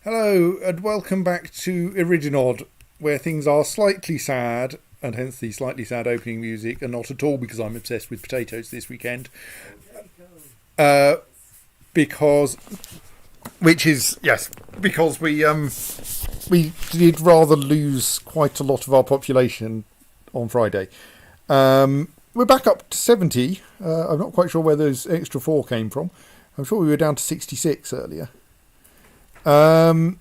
Hello and welcome back to Iridinod, where things are slightly sad, and hence the slightly sad opening music, and not at all because I'm obsessed with potatoes this weekend. Because, which is yes, because we did rather lose quite a lot of our population on Friday. We're back up to 70. I'm not quite sure where those extra 4 came from. I'm sure we were down to 66 earlier. So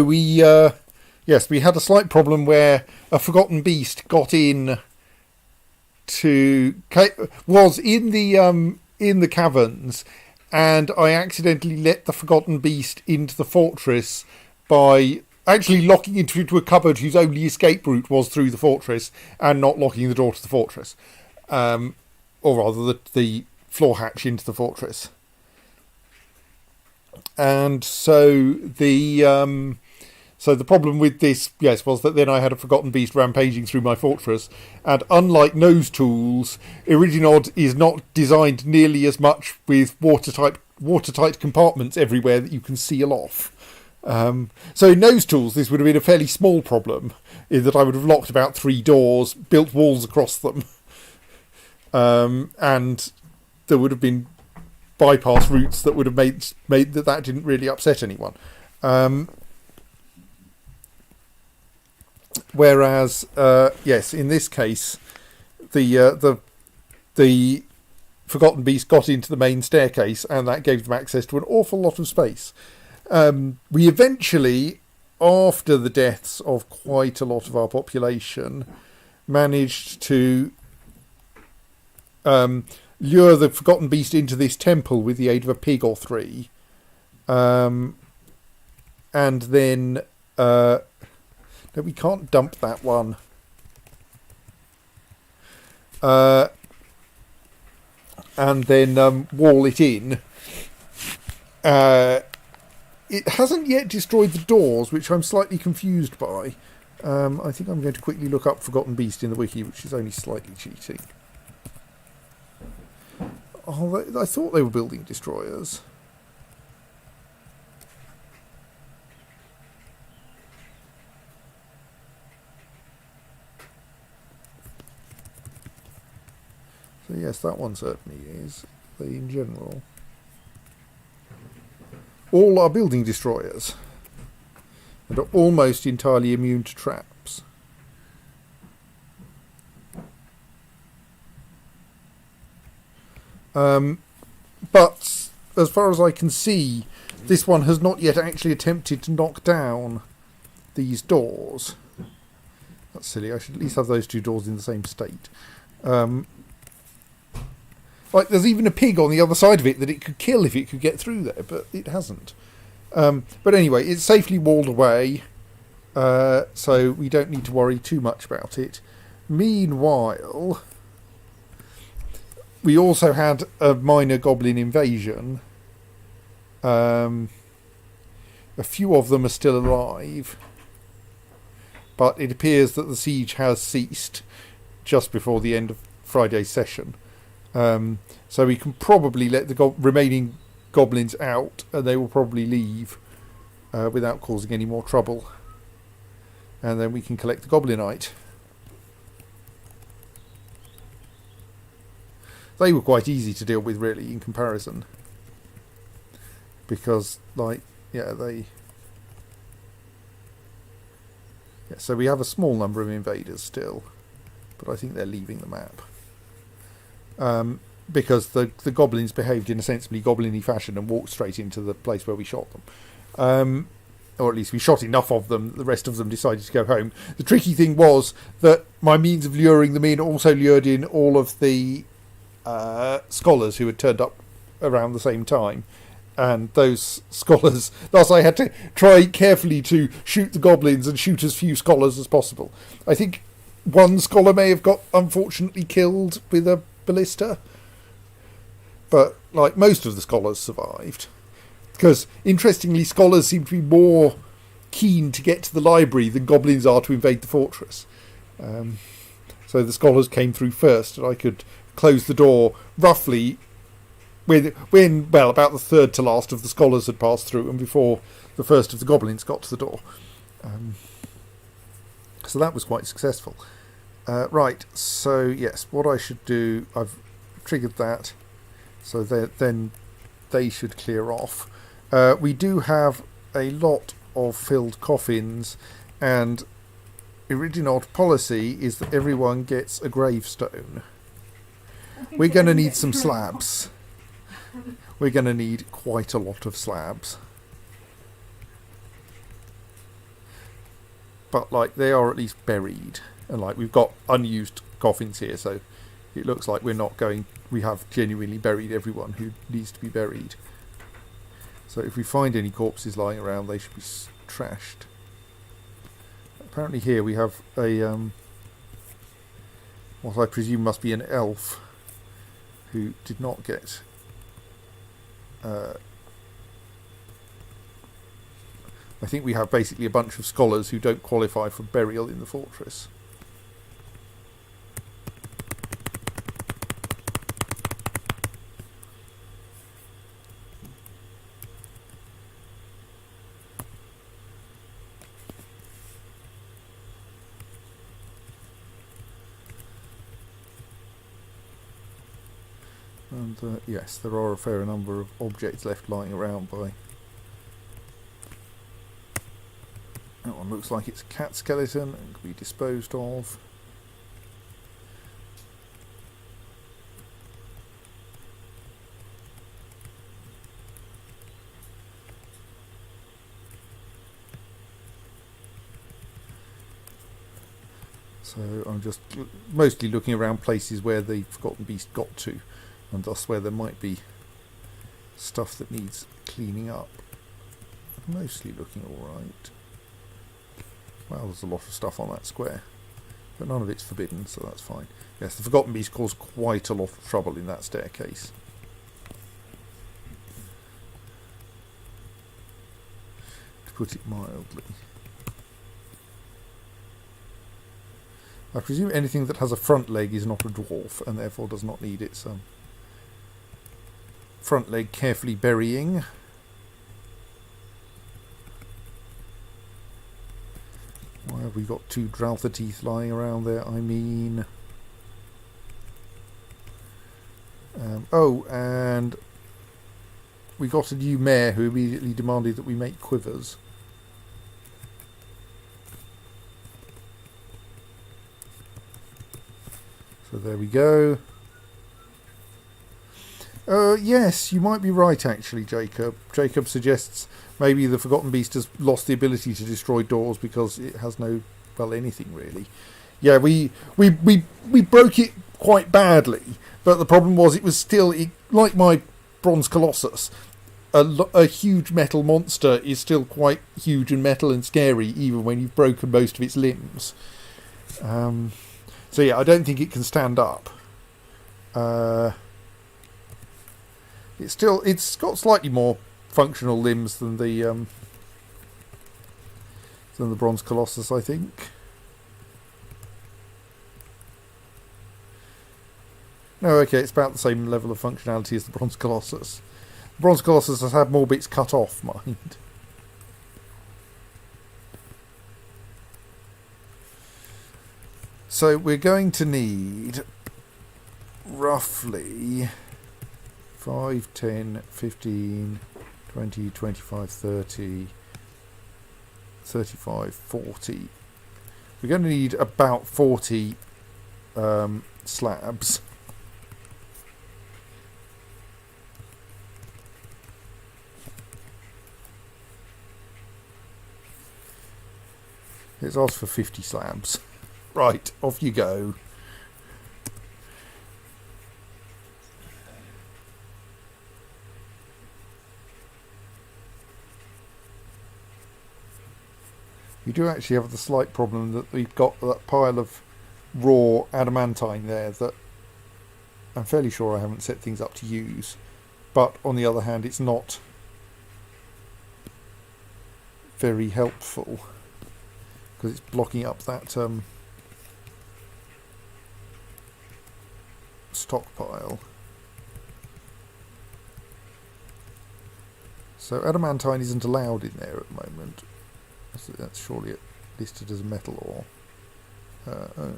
we had a slight problem where a forgotten beast got in was in the caverns, and I accidentally let the forgotten beast into the fortress by actually locking it into a cupboard whose only escape route was through the fortress and not locking the door to the fortress, or rather the floor hatch into the fortress. And so the problem with this, was that then I had a forgotten beast rampaging through my fortress, and unlike nose tools, Iridinod is not designed nearly as much with watertight compartments everywhere that you can seal off. So in nose tools, this would have been a fairly small problem, in that I would have locked about 3 doors, built walls across them, and there would have been bypass routes that would have made that didn't really upset anyone. Whereas, in this case, the forgotten beast got into the main staircase, and that gave them access to an awful lot of space. We eventually, after the deaths of quite a lot of our population, managed to lure the forgotten beast into this temple with the aid of a pig or 3, and then no, we can't dump that one. And then wall it in. It hasn't yet destroyed the doors, which I'm slightly confused by. I think I'm going to quickly look up Forgotten Beast in the wiki, which is only slightly cheating. Oh, I thought they were building destroyers. So yes, that one certainly is. They, in general, all are building destroyers and are almost entirely immune to traps. But as far as I can see, this one has not yet actually attempted to knock down these doors. That's silly. I should at least have those 2 doors in the same state. There's even a pig on the other side of it that it could kill if it could get through there, but it hasn't. But anyway, it's safely walled away, so we don't need to worry too much about it. Meanwhile, we also had a minor goblin invasion. A few of them are still alive, but it appears that the siege has ceased just before the end of Friday's session. So we can probably let the remaining goblins out, and they will probably leave without causing any more trouble. And then we can collect the goblinite. They were quite easy to deal with, really, in comparison. Because, so we have a small number of invaders still, but I think they're leaving the map. Because the goblins behaved in a sensibly goblin-y fashion and walked straight into the place where we shot them. Or at least we shot enough of them, the rest of them decided to go home. The tricky thing was that my means of luring them in also lured in all of the scholars who had turned up around the same time. And those scholars, thus I had to try carefully to shoot the goblins and shoot as few scholars as possible. I think one scholar may have got unfortunately killed with a ballista, but most of the scholars survived, because interestingly scholars seem to be more keen to get to the library than goblins are to invade the fortress. So the scholars came through first, and I could close the door roughly well, about the third to last of the scholars had passed through, and before the first of the goblins got to the door. So that was quite successful. Right, so yes, what I should do, I've triggered that, so then they should clear off. We do have a lot of filled coffins, and Iridinod policy is that everyone gets a gravestone. We're going to need some slabs. We're going to need quite a lot of slabs. But, like, they are at least buried. And, like, we've got unused coffins here, so it looks like we have genuinely buried everyone who needs to be buried. So if we find any corpses lying around, they should be trashed. Apparently here we have a, what I presume must be an elf, who did not get... I think we have basically a bunch of scholars who don't qualify for burial in the fortress. And yes, there are a fair number of objects left lying around by... That one looks like it's a cat skeleton and can be disposed of. So I'm just mostly looking around places where the Forgotten Beast got to, and thus where there might be stuff that needs cleaning up. Mostly looking alright. Well, there's a lot of stuff on that square, but none of it's forbidden, so that's fine. Yes, the Forgotten Beast caused quite a lot of trouble in that staircase. To put it mildly. I presume anything that has a front leg is not a dwarf, and therefore does not need its front leg carefully burying. Why have we got two Draltha teeth lying around there? I mean... oh, and we got a new mayor who immediately demanded that we make quivers. So there we go. Yes, you might be right, actually, Jacob. Jacob suggests maybe the Forgotten Beast has lost the ability to destroy doors because it has no, well, anything really. Yeah, we broke it quite badly, but the problem was it was still, like my Bronze Colossus, a huge metal monster is still quite huge and metal and scary even when you've broken most of its limbs. So yeah, I don't think it can stand up. It's got slightly more functional limbs than the Bronze Colossus, I think. No, okay, it's about the same level of functionality as the Bronze Colossus. The Bronze Colossus has had more bits cut off, mind. So we're going to need roughly 5, 10, 15, 20, 25, 30, 35, 40. We're going to need about 40 slabs. It's asked for 50 slabs. Right, off you go. We do actually have the slight problem that we've got that pile of raw adamantine there that I'm fairly sure I haven't set things up to use. But on the other hand, it's not very helpful because it's blocking up that stockpile. So adamantine isn't allowed in there at the moment. That's surely listed as a metal ore. Oh.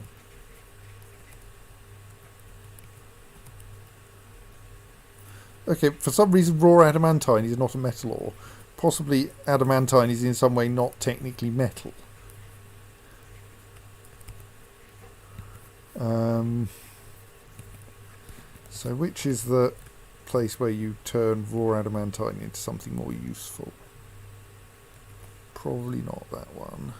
Okay, for some reason raw adamantine is not a metal ore. Possibly adamantine is in some way not technically metal. So which is the place where you turn raw adamantine into something more useful? Probably not that one.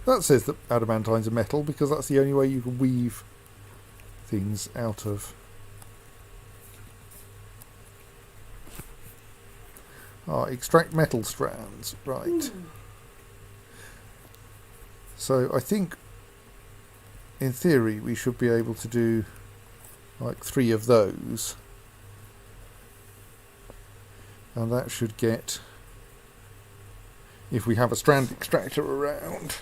That says that adamantine's a metal because that's the only way you can weave things out of. Extract metal strands, right. So I think in theory we should be able to do like 3 of those, and that should get, if we have a strand extractor around.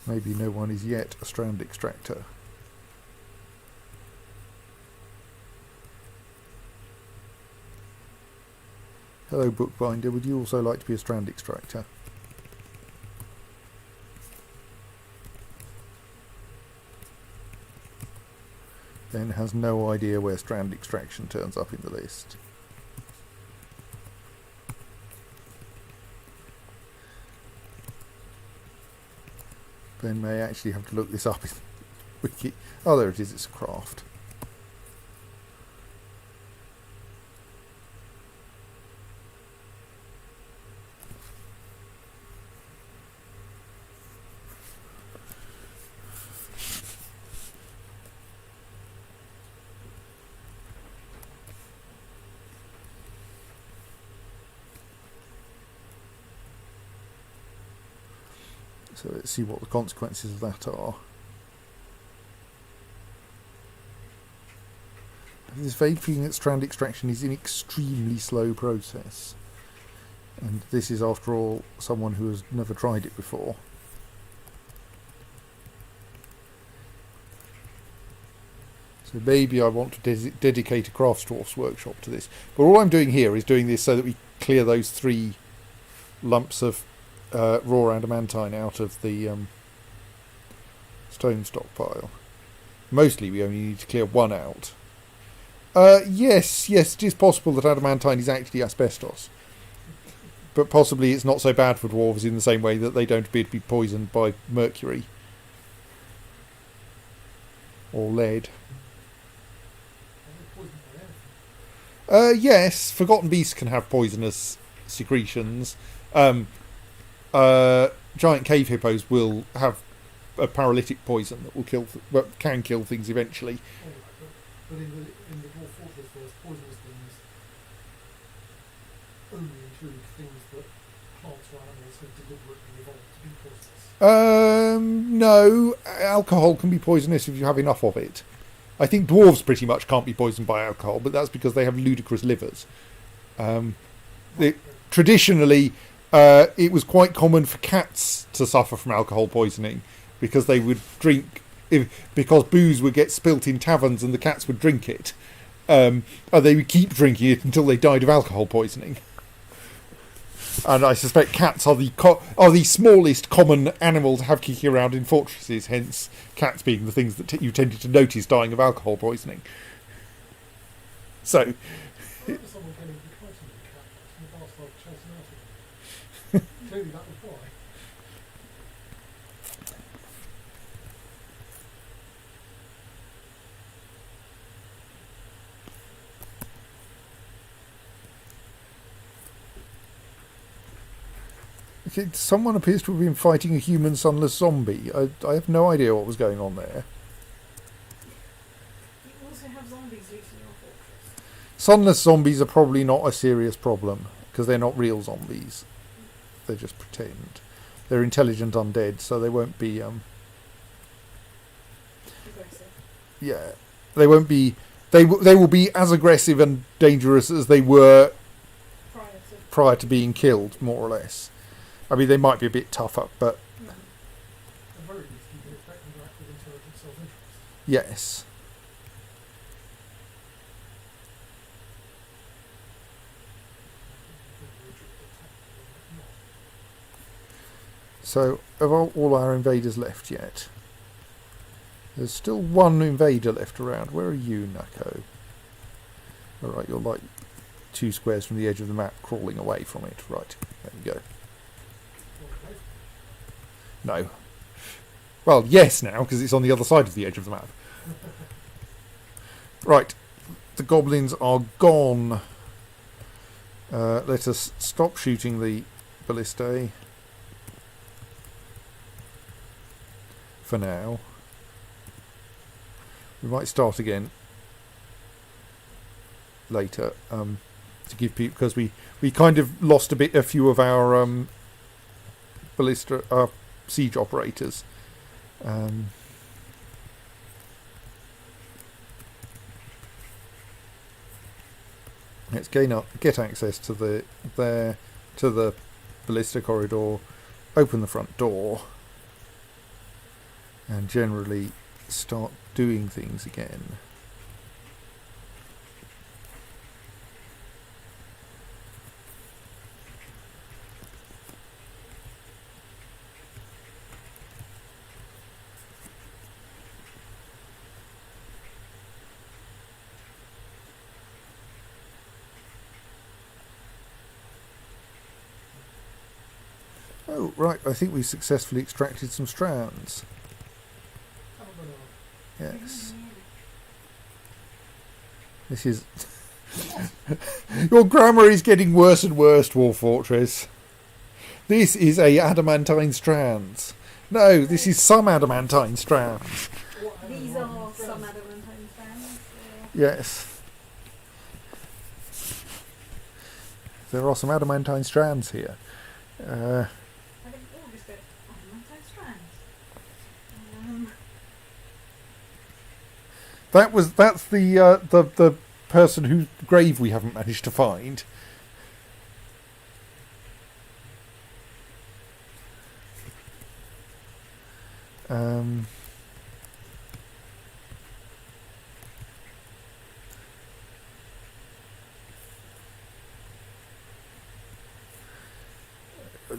Maybe no one is yet a strand extractor. Hello Bookbinder, would you also like to be a strand extractor? Ben has no idea where strand extraction turns up in the list. Ben may actually have to look this up in the wiki. Oh, there it is, it's a craft. So let's see what the consequences of that are. I have this vague feeling that strand extraction is an extremely slow process. And this is, after all, someone who has never tried it before. So maybe I want to dedicate a Craftsdwarf's workshop to this. But all I'm doing here is doing this so that we clear those 3 lumps of raw adamantine out of the stone stockpile. Mostly we only need to clear 1 out. Yes, it is possible that adamantine is actually asbestos. But possibly it's not so bad for dwarves in the same way that they don't appear to be poisoned by mercury. Or lead. Yes, forgotten beasts can have poisonous secretions. Giant cave hippos will have a paralytic poison that will can kill things eventually. But in the dwarf fortress, there's poisonous things only include things that plants or animals have deliberately evolved to be poisonous. No, alcohol can be poisonous if you have enough of it. I think dwarves pretty much can't be poisoned by alcohol, but that's because they have ludicrous livers. Traditionally, it was quite common for cats to suffer from alcohol poisoning because they would drink, because booze would get spilt in taverns and the cats would drink it. And they would keep drinking it until they died of alcohol poisoning. And I suspect cats are the smallest common animal to have kicking around in fortresses, hence cats being the things that you tended to notice dying of alcohol poisoning. So... Clearly that was why. Okay, someone appears to have been fighting a human sunless zombie. I have no idea what was going on there. You also have zombies loose in your fortress. Sunless zombies are probably not a serious problem because they're not real zombies. They just pretend. They're intelligent undead, so they won't be Yeah, they won't be. They will be as aggressive and dangerous as they were Prior to. prior to being killed, more or less. I mean, they might be a bit tougher, but Mm. At the very least, you can expect them to act with intelligent self-interest. yes. So, have all our invaders left yet? There's still one invader left around. Where are you, Nako? Alright, you're like 2 squares from the edge of the map, crawling away from it. Right, there you go. No. Well, yes now, because it's on the other side of the edge of the map. Right, the goblins are gone. Let us stop shooting the ballistae for now. We might start again later to give people, because we kind of lost a few of our ballista siege operators. Let's get access to the ballista corridor, open the front door, and generally start doing things again. Oh, right, I think we successfully extracted some strands. Yes. This is... Your grammar is getting worse and worse, Dwarf Fortress. This is a adamantine strands. No, this is some adamantine strands. These are some adamantine strands. Yes. There are some adamantine strands here. I think all just go adamantine strands. That's the person whose grave we haven't managed to find.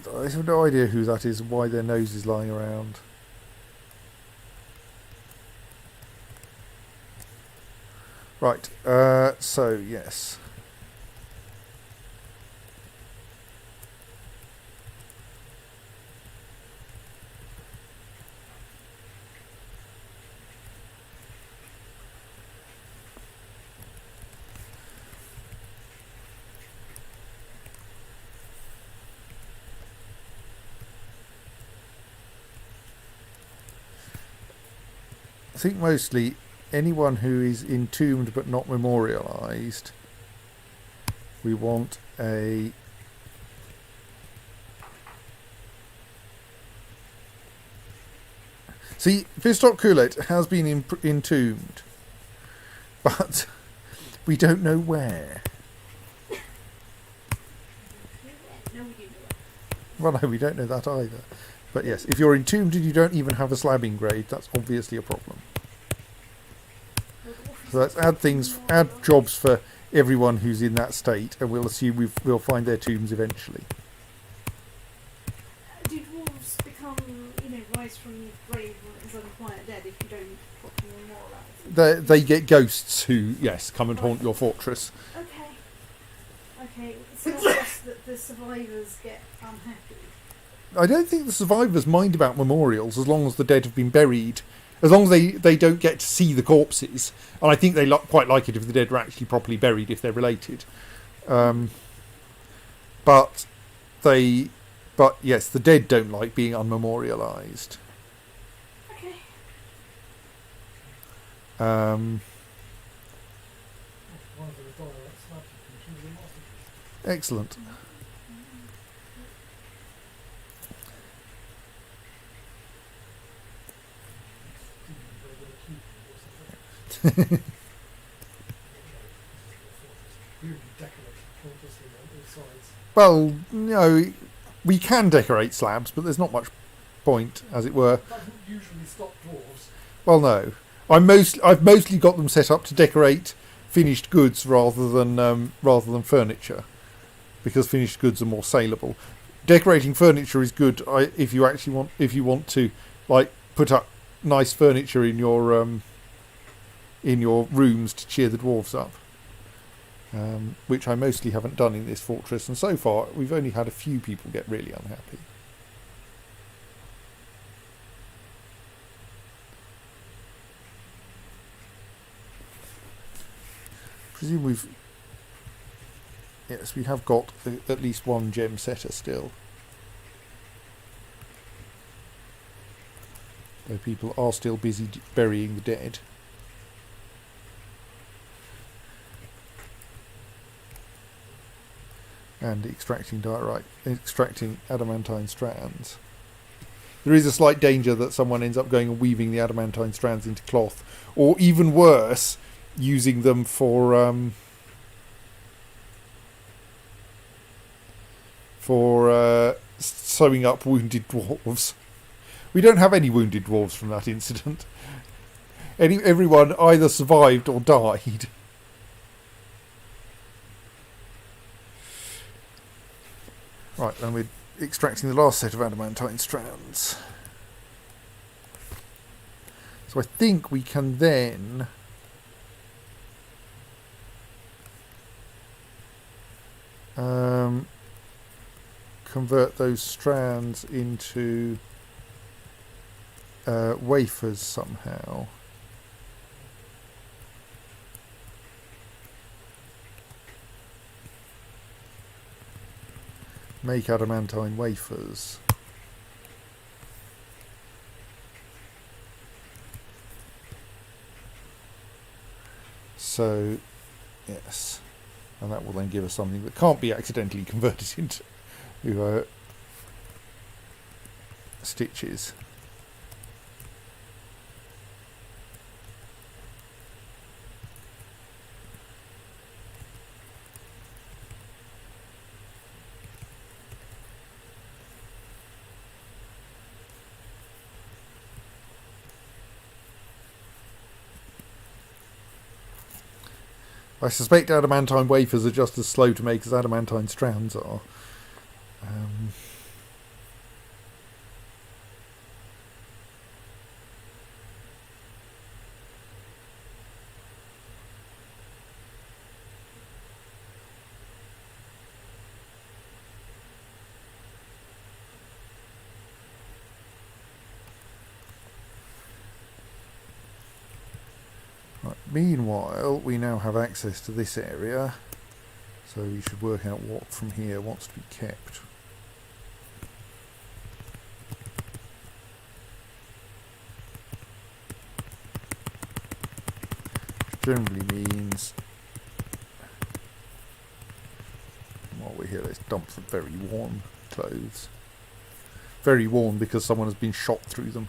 I have no idea who that is and why their nose is lying around. Right, so yes. I think mostly anyone who is entombed but not memorialised, we want a... See, Vistok Kulet has been entombed, but we don't know where. No, we do. Well, no, we don't know that either. But yes, if you're entombed and you don't even have a slabbing grade, that's obviously a problem. So let's add jobs for everyone who's in that state, and we'll assume we'll find their tombs eventually. Do dwarves become, rise from the grave as unquiet dead if you don't properly memorialise? They get ghosts who, yes, come and haunt your fortress. Okay, it's not just that the survivors get unhappy. I don't think the survivors mind about memorials as long as the dead have been buried. As long as they don't get to see the corpses. And I think they quite like it if the dead are actually properly buried, if they're related. But yes, the dead don't like being unmemorialised. Okay. One of the dialects snatched from the masterpiece. Excellent. We would be decorated pointlessly on all sides. Well, no, we can decorate slabs, but there's not much point, as it were. That doesn't usually stop dwarves. Well, no. I've mostly got them set up to decorate finished goods rather than furniture, because finished goods are more saleable. Decorating furniture is good if you want to like put up nice furniture in your rooms to cheer the dwarves up, which I mostly haven't done in this fortress, and so far we've only had a few people get really unhappy. Presume we have got at least one gem setter still. Though people are still busy burying the dead. And extracting adamantine strands. There is a slight danger that someone ends up going and weaving the adamantine strands into cloth, or even worse, using them for sewing up wounded dwarves. We don't have any wounded dwarves from that incident. Everyone either survived or died. Right, then we're extracting the last set of adamantine strands. So I think we can then convert those strands into wafers somehow. Make adamantine wafers. So, yes. And that will then give us something that can't be accidentally converted into stitches. I suspect adamantine wafers are just as slow to make as adamantine strands are. Right, meanwhile, we now have access to this area, so we should work out what from here wants to be kept. Which generally means, while we're here, let's dump some very worn clothes. Very worn because someone has been shot through them.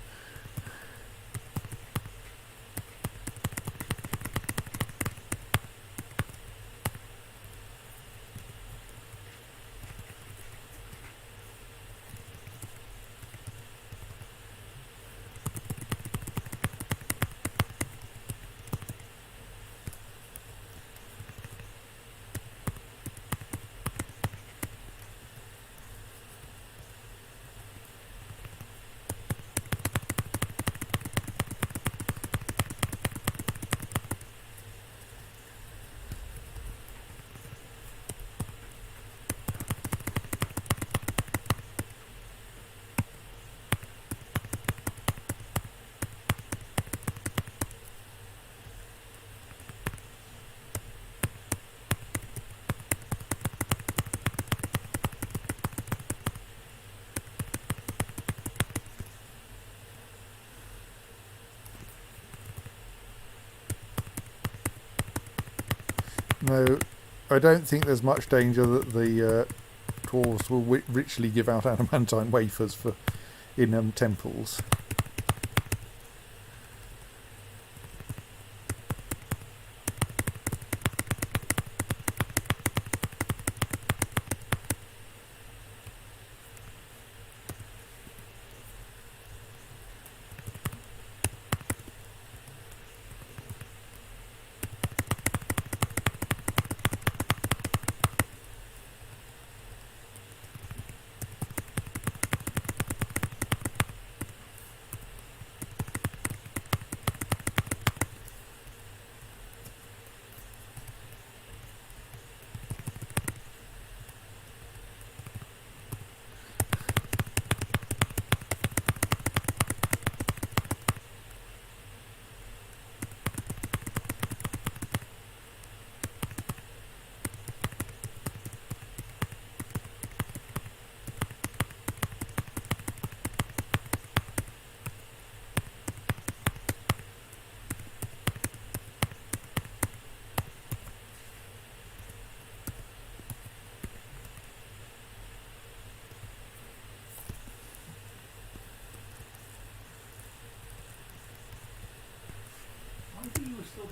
No, I don't think there's much danger that the dwarves will richly give out adamantine wafers in temples.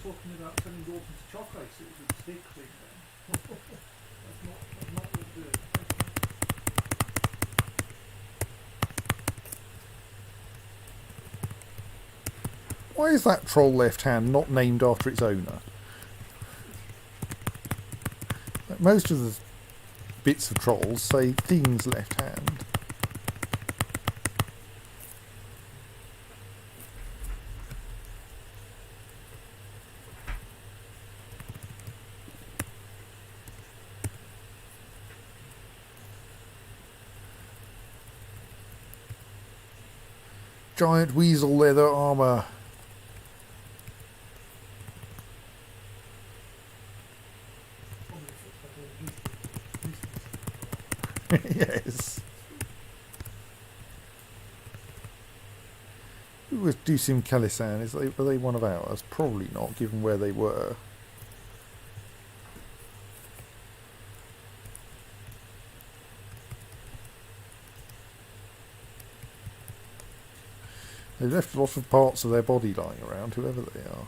talking about turning Dalton to chocolate so it would stick thing then. That's not what we're doing. Why is that troll left hand not named after its owner? Most of the bits of trolls say things left hand. Giant weasel leather armour. Yes. Who was Dusim Kalisan? Were they one of ours? Probably not, given where they were. They left a lot of parts of their body lying around, whoever they are.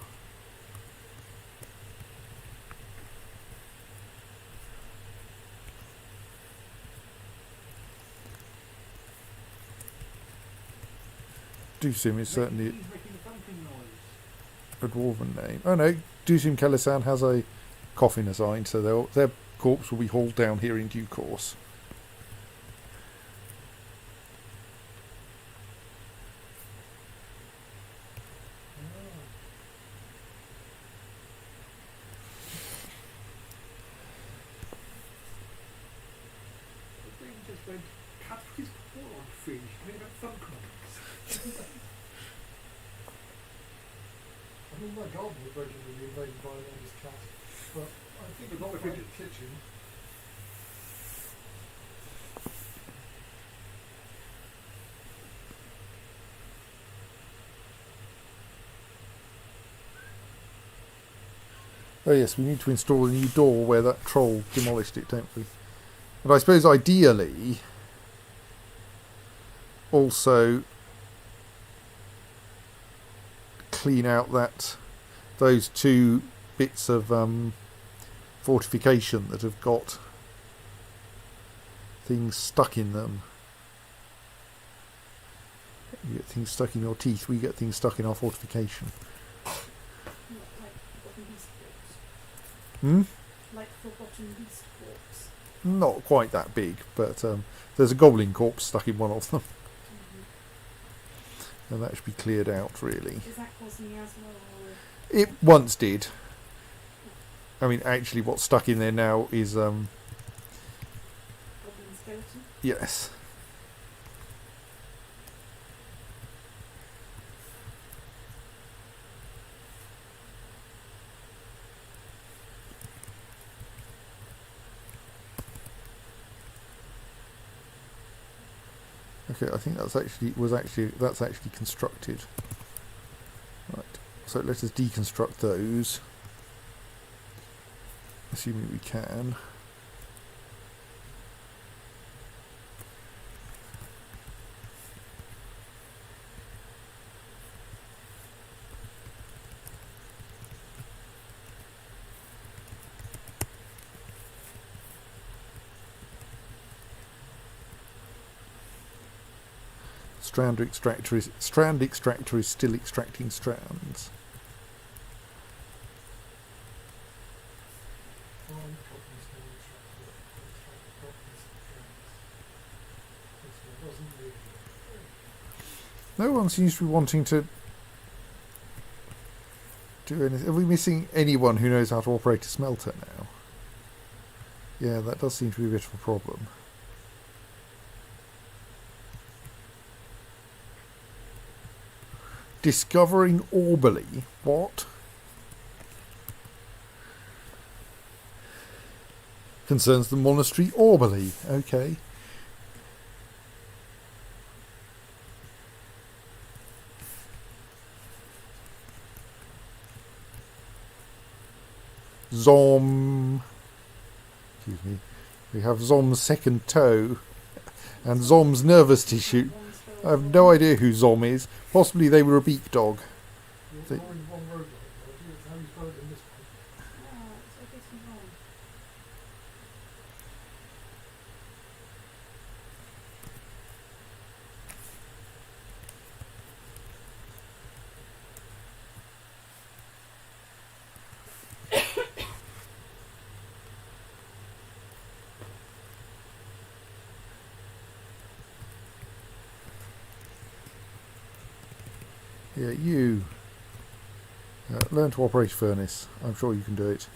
Dusim is certainly a dwarven name. Oh no, Dusim Kalisan has a coffin assigned, so their corpse will be hauled down here in due course. I mean, my garden was regularly invaded by this cat, but I think it's not if it in the kitchen. Oh yes, we need to install a new door where that troll demolished it, don't we? But I suppose ideally also clean out those two bits of fortification that have got things stuck in them. You get things stuck in your teeth, we get things stuck in our fortification. Like forgotten beast corpse. Not quite that big, but there's a goblin corpse stuck in one of them. And that should be cleared out, really. Is that causing asthma or? It once did. I mean, actually, what's stuck in there now is Goblin skeleton? yes. Okay, I think that's actually constructed. Right. So let us deconstruct those. Assuming we can. Strand extractor is still extracting strands. No one seems to be wanting to do anything. Are we missing anyone who knows how to operate a smelter now? Yeah, that does seem to be a bit of a problem. Discovering Orbally. What? Concerns the monastery Orbally. Okay. Zom. Excuse me. We have Zom's second toe and Zom's nervous tissue. I have no idea who Zom is. Possibly they were a beak dog. You're ignoring one road, how you spell it Yeah, you. Learn to operate a furnace. I'm sure you can do it.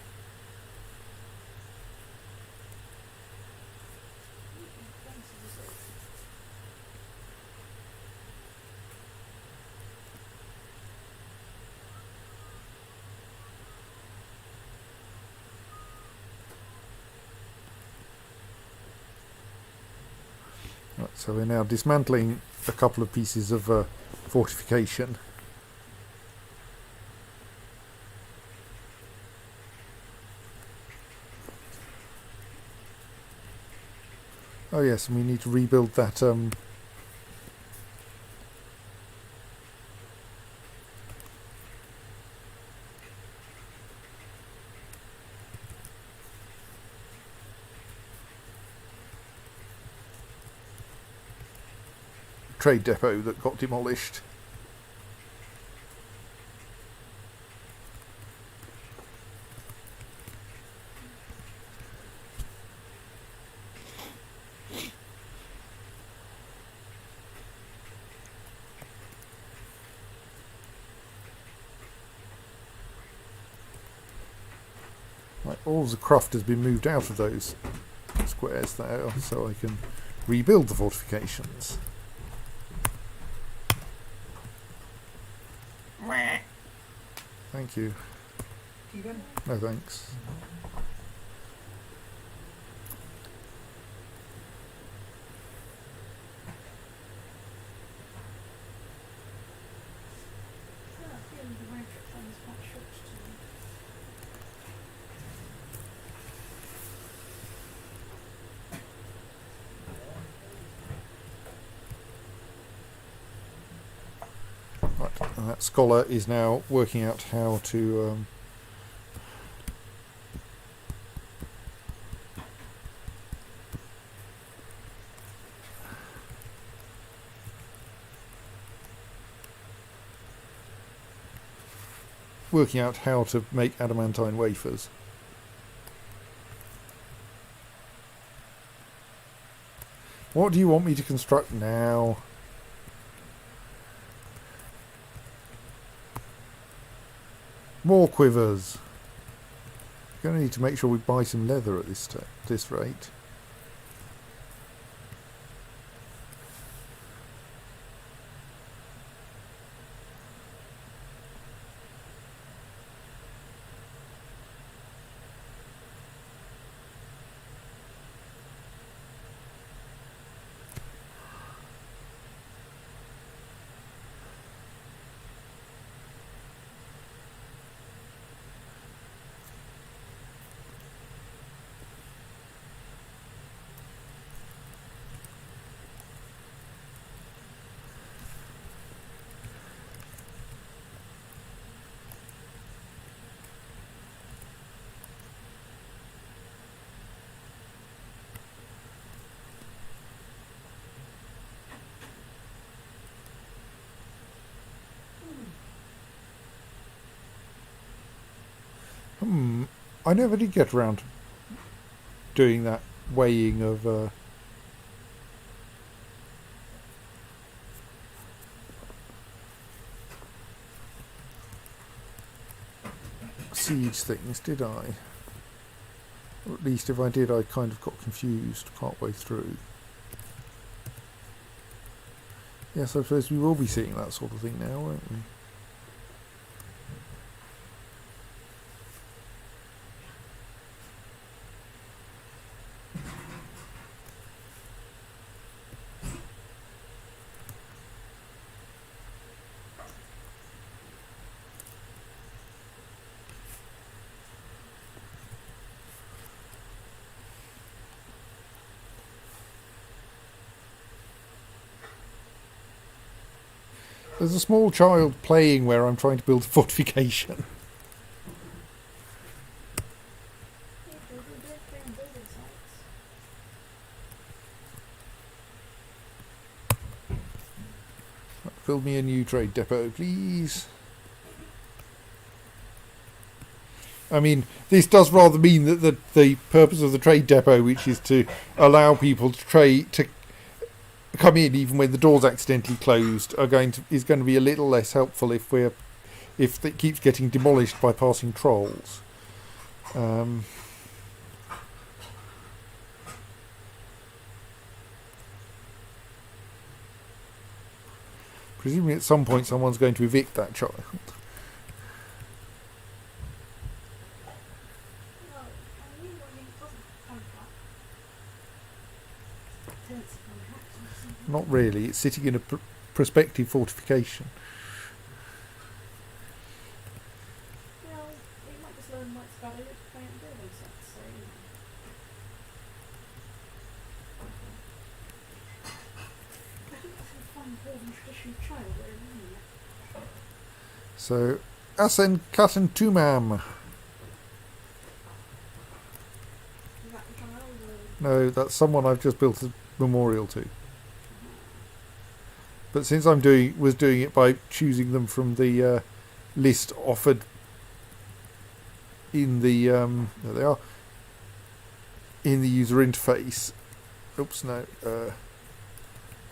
Right, so we're now dismantling a couple of pieces of fortification. Oh yes, and we need to rebuild that trade depot that got demolished. Right, all the craft has been moved out of those squares there, so I can rebuild the fortifications. Thank you. No thanks. I feel the road trip time is quite short today. Right, and that scholar is now working out how to make adamantine wafers. What do you want me to construct now? More quivers. Going to need to make sure we buy some leather at this rate. I never did get around to doing that weighing of siege things, did I? Or at least if I did, I kind of got confused partway through. Yes, I suppose we will be seeing that sort of thing now, won't we? There's a small child playing where I'm trying to build a fortification. Build me a new trade depot, please. I mean, this does rather mean that the purpose of the trade depot, which is to allow people to trade, to come in even when the door's accidentally closed is going to be a little less helpful if it keeps getting demolished by passing trolls. Presumably at some point someone's going to evict that child. Well, I mean, it doesn't come back. Tenants are contracts. Not really. It's sitting in a prospective fortification. Well, it might just learn what's about it to play and building sets, so you know. I think that's a fun, important tradition of child rearing, isn't it? So, Asen Katantumam. Is that the child or... No, that's someone I've just built a memorial to. But since was doing it by choosing them from the list offered in the there they are, in the user interface. Oops, no.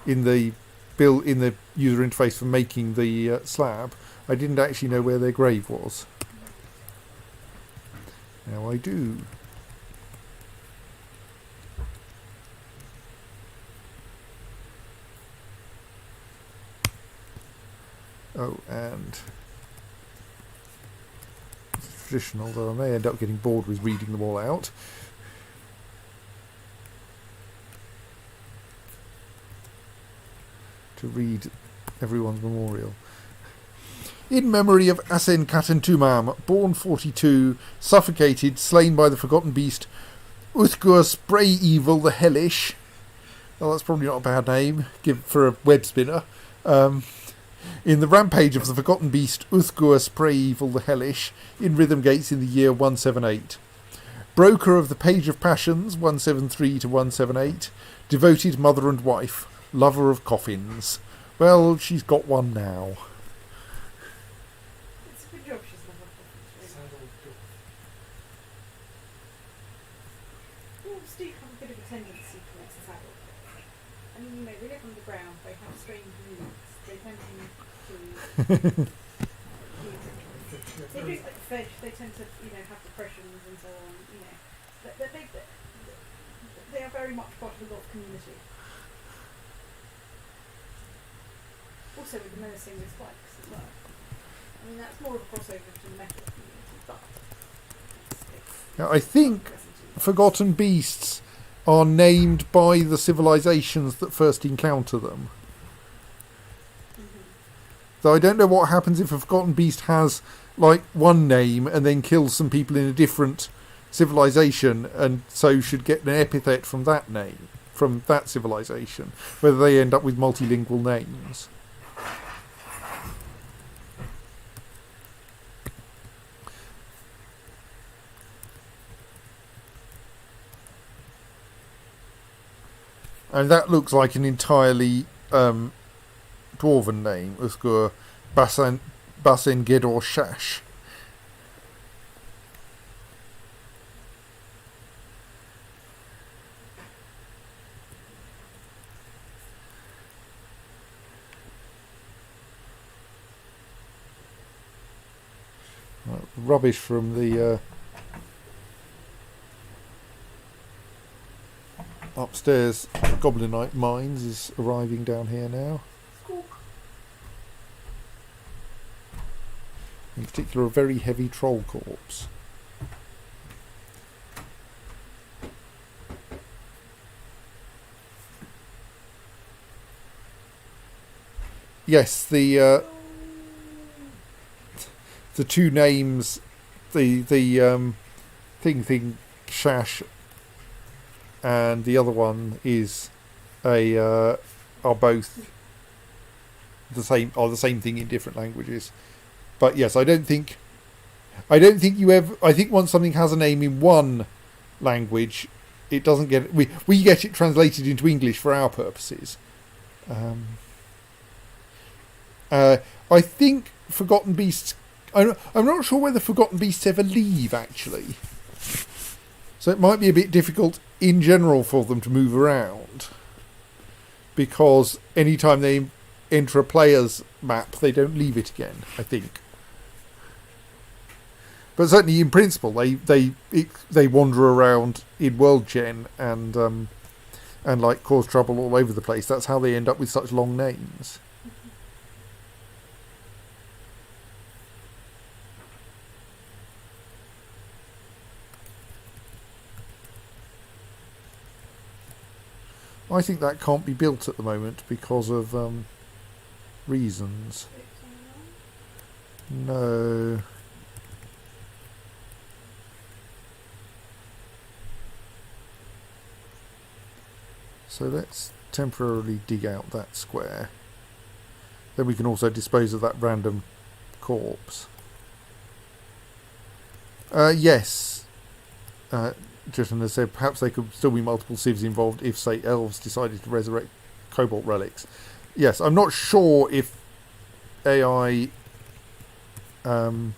In the user interface for making the slab, I didn't actually know where their grave was. Now I do. Oh, and it's traditional, although I may end up getting bored with reading them all out. To read everyone's memorial. In memory of Asen Katantumam, born 42, suffocated, slain by the forgotten beast, Uthgur Spray Evil the Hellish. Well, that's probably not a bad name for a web spinner. In the rampage of the forgotten beast, Uthgur Spray Evil the Hellish, in Rhythmgates in the year 178. Broker of the Page of Passions, 173 to 178. Devoted mother and wife. Lover of coffins. Well, she's got one now. It's a good job she's not a coffins, Sounds all good. Wolves do have a bit of a tendency towards saddle. I mean, you know, they live underground, they have strange moods, they tend to they drink like fish, they tend to, you know, have depressions and so on, you know. They are very much part of a lot of community. Also with the menacing with spikes as well. I mean, that's more of a crossover to the metal community, but Now, I think forgotten beasts are named by the civilizations that first encounter them. So I don't know what happens if a forgotten beast has like one name and then kills some people in a different civilization, and so should get an epithet from that name, from that civilization, whether they end up with multilingual names. And that looks like an entirely dwarven name, Uthgur Basen Gedor Shash. Rubbish from the upstairs Goblinite mines is arriving down here now. In particular, a very heavy troll corpse. Yes, the two names, the thing Shash, and the other one is are both the same thing in different languages. But yes, I don't think you ever. I think once something has a name in one language, it doesn't get. We get it translated into English for our purposes. I think Forgotten Beasts. I'm not sure whether Forgotten Beasts ever leave actually. So it might be a bit difficult in general for them to move around, because anytime they enter a player's map, they don't leave it again, I think. But certainly in principle, they wander around in World Gen and like cause trouble all over the place. That's how they end up with such long names. I think that can't be built at the moment because of reasons. No. So let's temporarily dig out that square. Then we can also dispose of that random corpse. Yes. Justin has said perhaps there could still be multiple civs involved if, say, elves decided to resurrect cobalt relics. Yes, I'm not sure if AI AI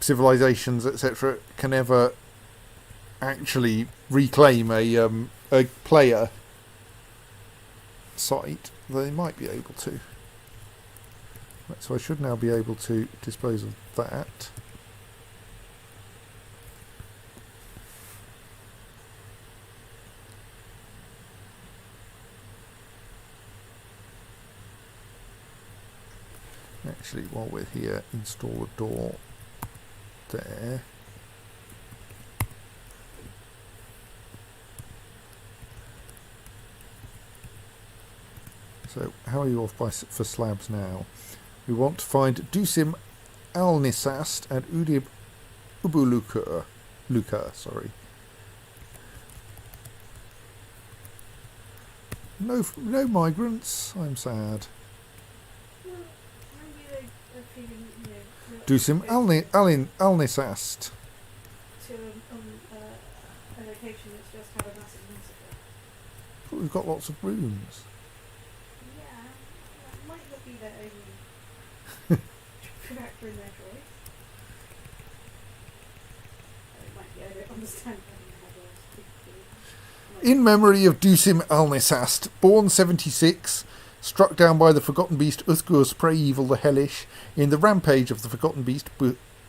civilizations, etc., can ever actually reclaim a player site. They might be able to. Right, so I should now be able to dispose of that. Actually, while we're here, install a door there. So, how are you off for slabs now? We want to find Dusim Alnisast and Udib Ubuluka. Sorry. No migrants. I'm sad. Dusim Alnisast. To a location that's just had a massive massacre. But we've got lots of rooms. Yeah, that might not be their only factor in their choice. It might be, I don't understand how to In memory of Dusim Alnisast, born 76, struck down by the Forgotten Beast Uthgur Spray Evil the Hellish in the rampage of the Forgotten Beast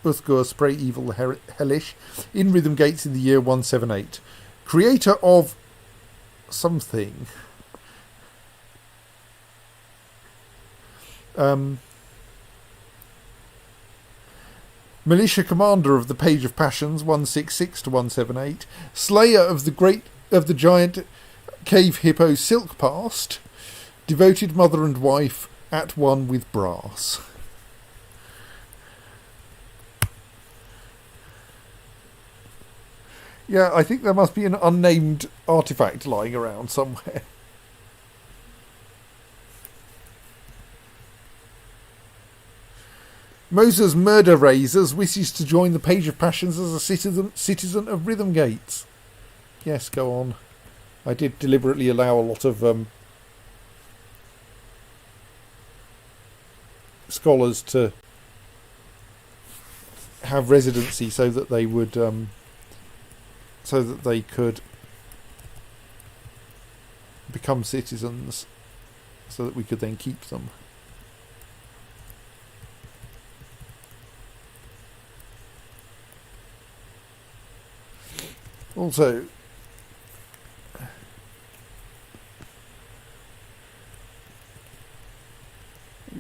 Uthgur Spray Evil the Hellish in Rhythmgates in the year 178. Creator of something. Militia commander of the Page of Passions 166 to 178. Slayer of the giant cave hippo Silk Past. Devoted mother and wife at one with brass. Yeah, I think there must be an unnamed artifact lying around somewhere. Moses Murder Razors wishes to join the Page of Passions as a citizen of Rhythmgates. Yes, go on. I did deliberately allow a lot of scholars to have residency so that they would so that they could become citizens, so that we could then keep them. Also,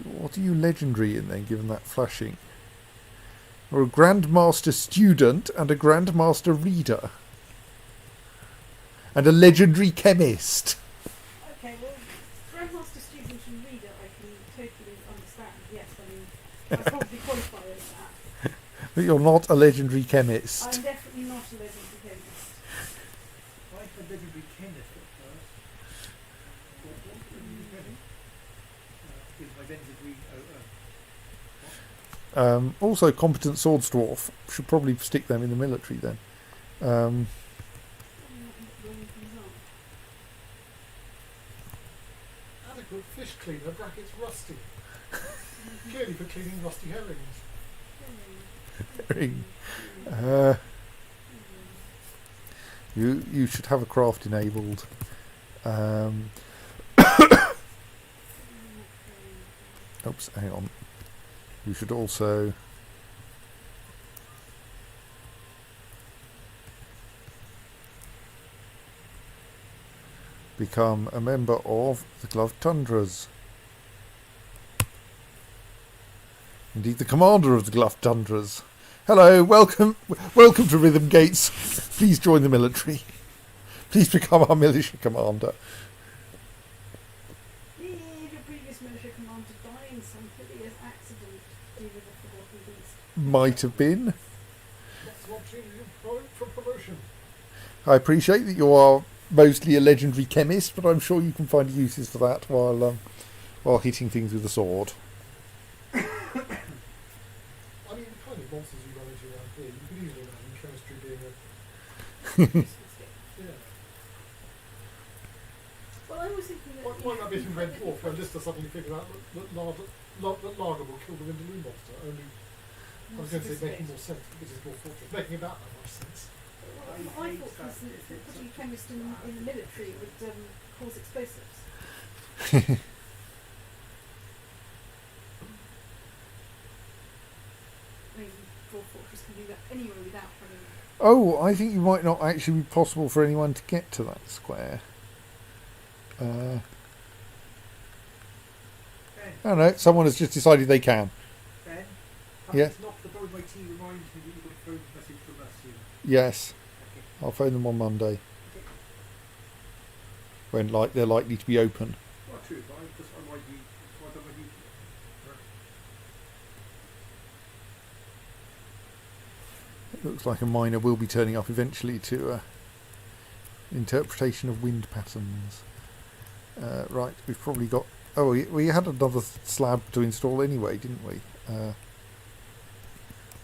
what are you legendary in then, given that flashing? Or a Grandmaster Student and a Grandmaster Reader. And a Legendary Chemist. Okay, well, Grandmaster Student and Reader I can totally understand. Yes, I mean, I probably qualify as that. But you're not a Legendary Chemist. I'm definitely not a legendary chemist. Why a legendary chemist at first? Is my legendary Also, Competent Swords Dwarf. Should probably stick them in the military then. adequate fish cleaner brackets rusty. Clearly for cleaning rusty herrings. You should have a craft enabled. Oops, hang on. You should also become a member of the Gloved Tundras. Indeed, the commander of the Gloved Tundras. Hello, welcome to Rhythmgates. Please join the military. Please become our militia commander. Did your previous militia commander die in some hideous accident due to the Forgotten Beast? Might have been. That's an opportunity for promotion. I appreciate that you are mostly a legendary chemist, but I'm sure you can find uses for that while hitting things with a sword. I mean, the kind of monsters you run into around here, you could easily imagine chemistry being a... yeah. Well, I was thinking that... Why not be in Red Dwarf when Lister suddenly figured out that Lager will kill the Windaloo monster, only... I was going to say making more sense because it's more fortress. Making about that much sense. I thought that putting a chemist in the military would cause explosives. I mean, Dwarf Fortress can do that anyway without having... Oh, I think you might not actually be possible for anyone to get to that square. Oh no, someone has just decided they can. Ben, Yeah. not the phone my team reminds me that you've got a phone message from us soon. Yes, Okay. I'll phone them on Monday when they're likely to be open. Not true, but I might be. So I don't want you to. It looks like a miner will be turning up eventually to interpretation of wind patterns. Right, we've probably got... Oh, we had another slab to install anyway, didn't we?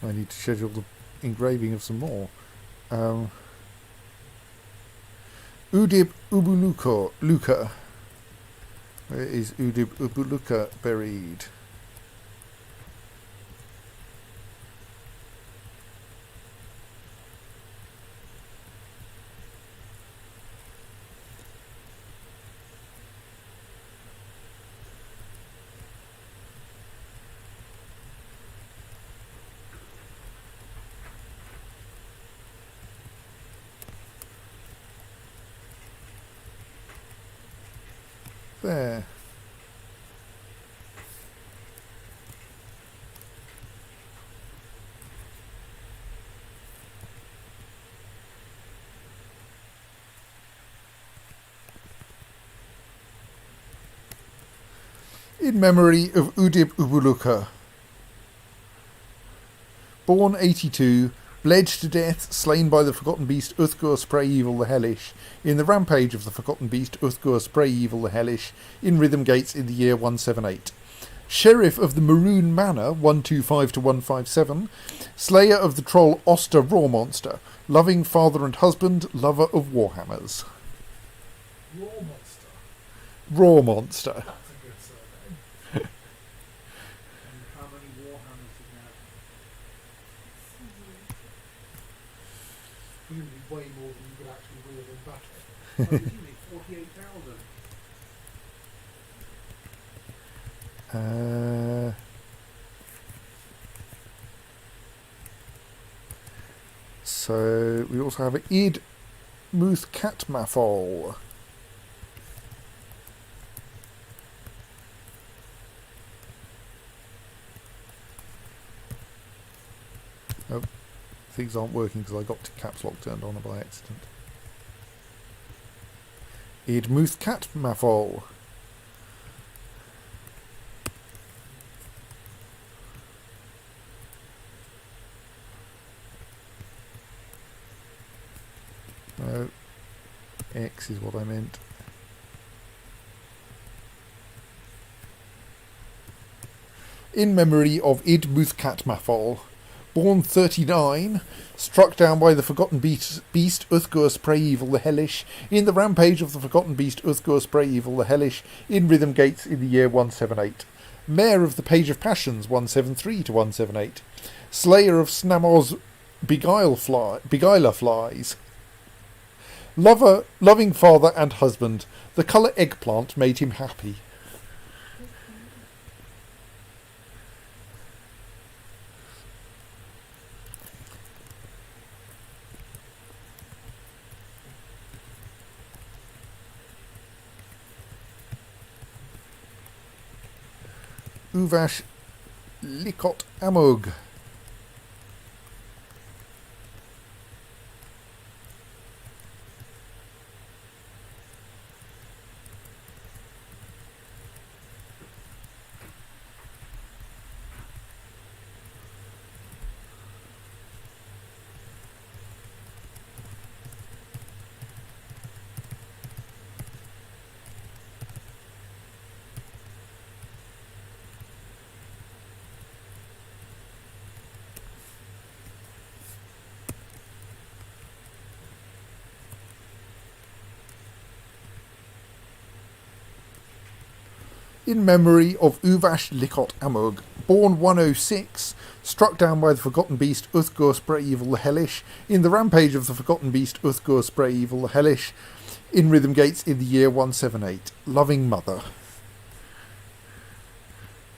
I need to schedule the engraving of some more. Udib Ubuluka. Where is Udib Ubuluka buried? There. In memory of Udib Ubuluka. Born 82, bled to death, slain by the Forgotten Beast Uthgur Spray Evil the Hellish, in the rampage of the Forgotten Beast Uthgur Spray Evil the Hellish, in Rhythmgates in the year 178. Sheriff of the Maroon Manor, 125 to 157, Slayer of the Troll Oster Raw Monster, loving father and husband, lover of Warhammers. Raw monster. Raw Monster. That's a good surname. And how many Warhammers do you have? Presumably way more than you could actually wield in battle. Oh, presumably 48,000. So we also have Id Muth Catmafol. Oh, things aren't working because I got caps lock turned on by accident. Id Muth Catmafol. No, X is what I meant. In memory of Id Muthkatmafol, born 39, struck down by the Forgotten Beast Uthgur Spray Evil the Hellish, in the rampage of the Forgotten Beast Uthgur Spray Evil the Hellish, in Rhythmgates in the year 178. Mayor of the Page of Passions, 173 to 178. Slayer of Snamor's Beguiler Flies. Loving father and husband. The colour eggplant made him happy. Uvash Likot Amog. In memory of Uvash Likot Amog, born 106, struck down by the Forgotten Beast Uthgur Spray-Evil the Hellish, in the rampage of the Forgotten Beast Uthgur Spray-Evil the Hellish, in Rhythmgates in the year 178. Loving mother.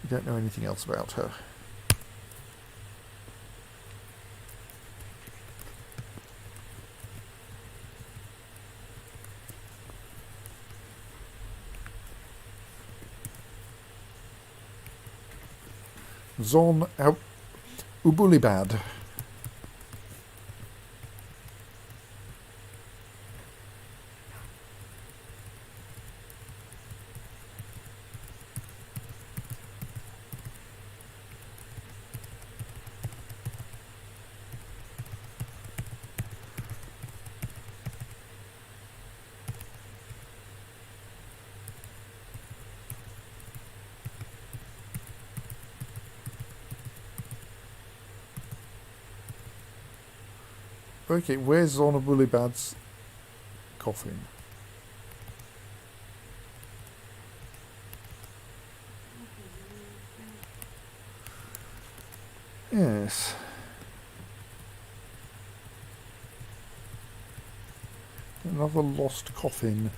We don't know anything else about her. Zon Ubulibad. Okay, where's Zonabulibad's coffin? Yes. Another lost coffin.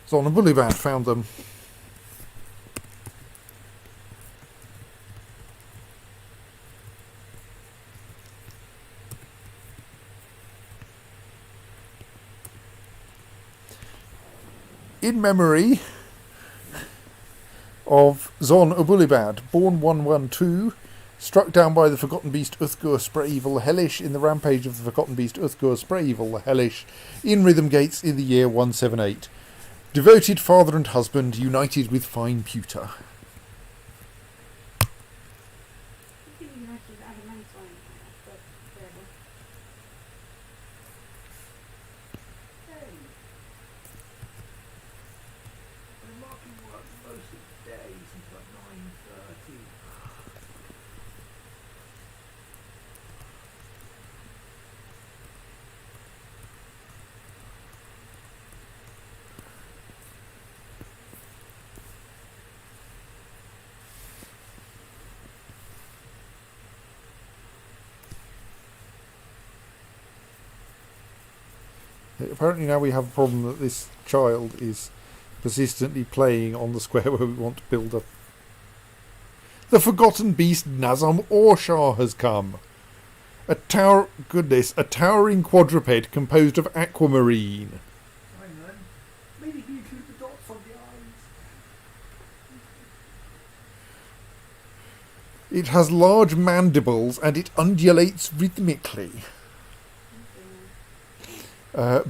Zonabulibad found them. In memory of Zon Ubulibad, born 112, struck down by the Forgotten Beast Uthgur Spray-Evil the Hellish in the rampage of the Forgotten Beast Uthgur Spray-Evil the Hellish, in Rhythmgates in the year 178. Devoted father and husband, united with fine pewter. They're marking work most of the day since about 9:30. Apparently now we have a problem that this child is persistently playing on the square where we want to build up. The Forgotten Beast Nazam Orshar has come. A towering quadruped composed of aquamarine. Fine then. Maybe you include the dots on the eyes. It has large mandibles and it undulates rhythmically.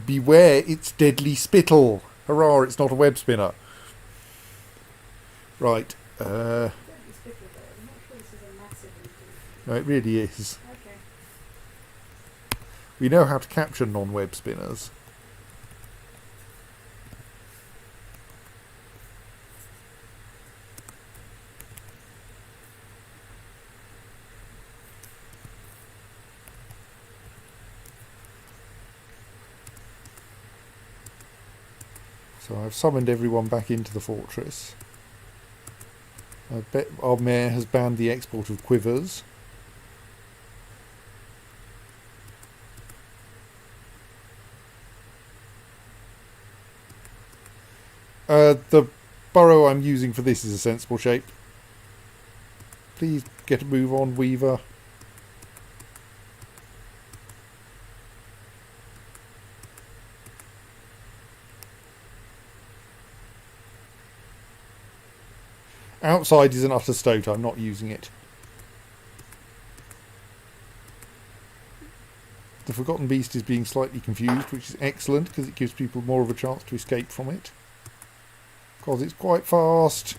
Beware its deadly spittle. Hurrah, it's not a web spinner. Right. No, it really is. Okay. We know how to capture non-web spinners. So I've summoned everyone back into the fortress. I bet our mayor has banned the export of quivers. The burrow I'm using for this is a sensible shape. Please get a move on, Weaver. Outside is an utter stoat. I'm not using it. The Forgotten Beast is being slightly confused, which is excellent because it gives people more of a chance to escape from it. Because it's quite fast.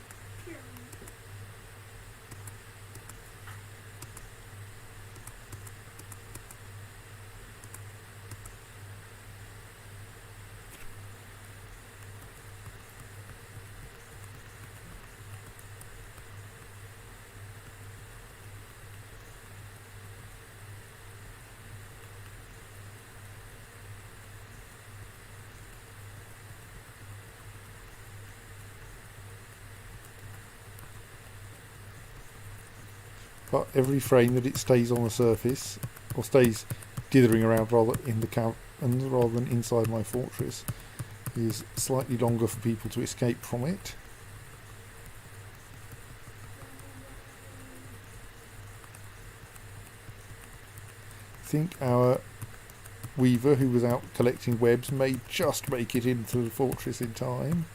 But every frame that it stays on the surface, or stays dithering around rather in the camp, and rather than inside my fortress, is slightly longer for people to escape from it. I think our weaver, who was out collecting webs, may just make it into the fortress in time.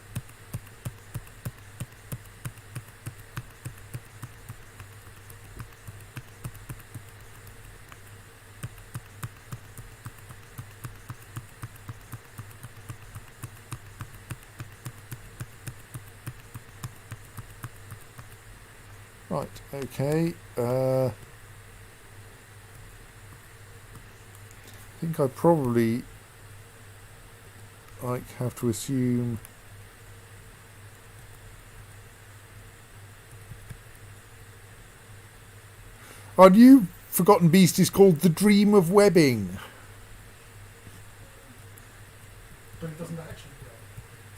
Right, okay. I think I probably have to assume our new Forgotten Beast is called the Dream of Webbing. But it doesn't actually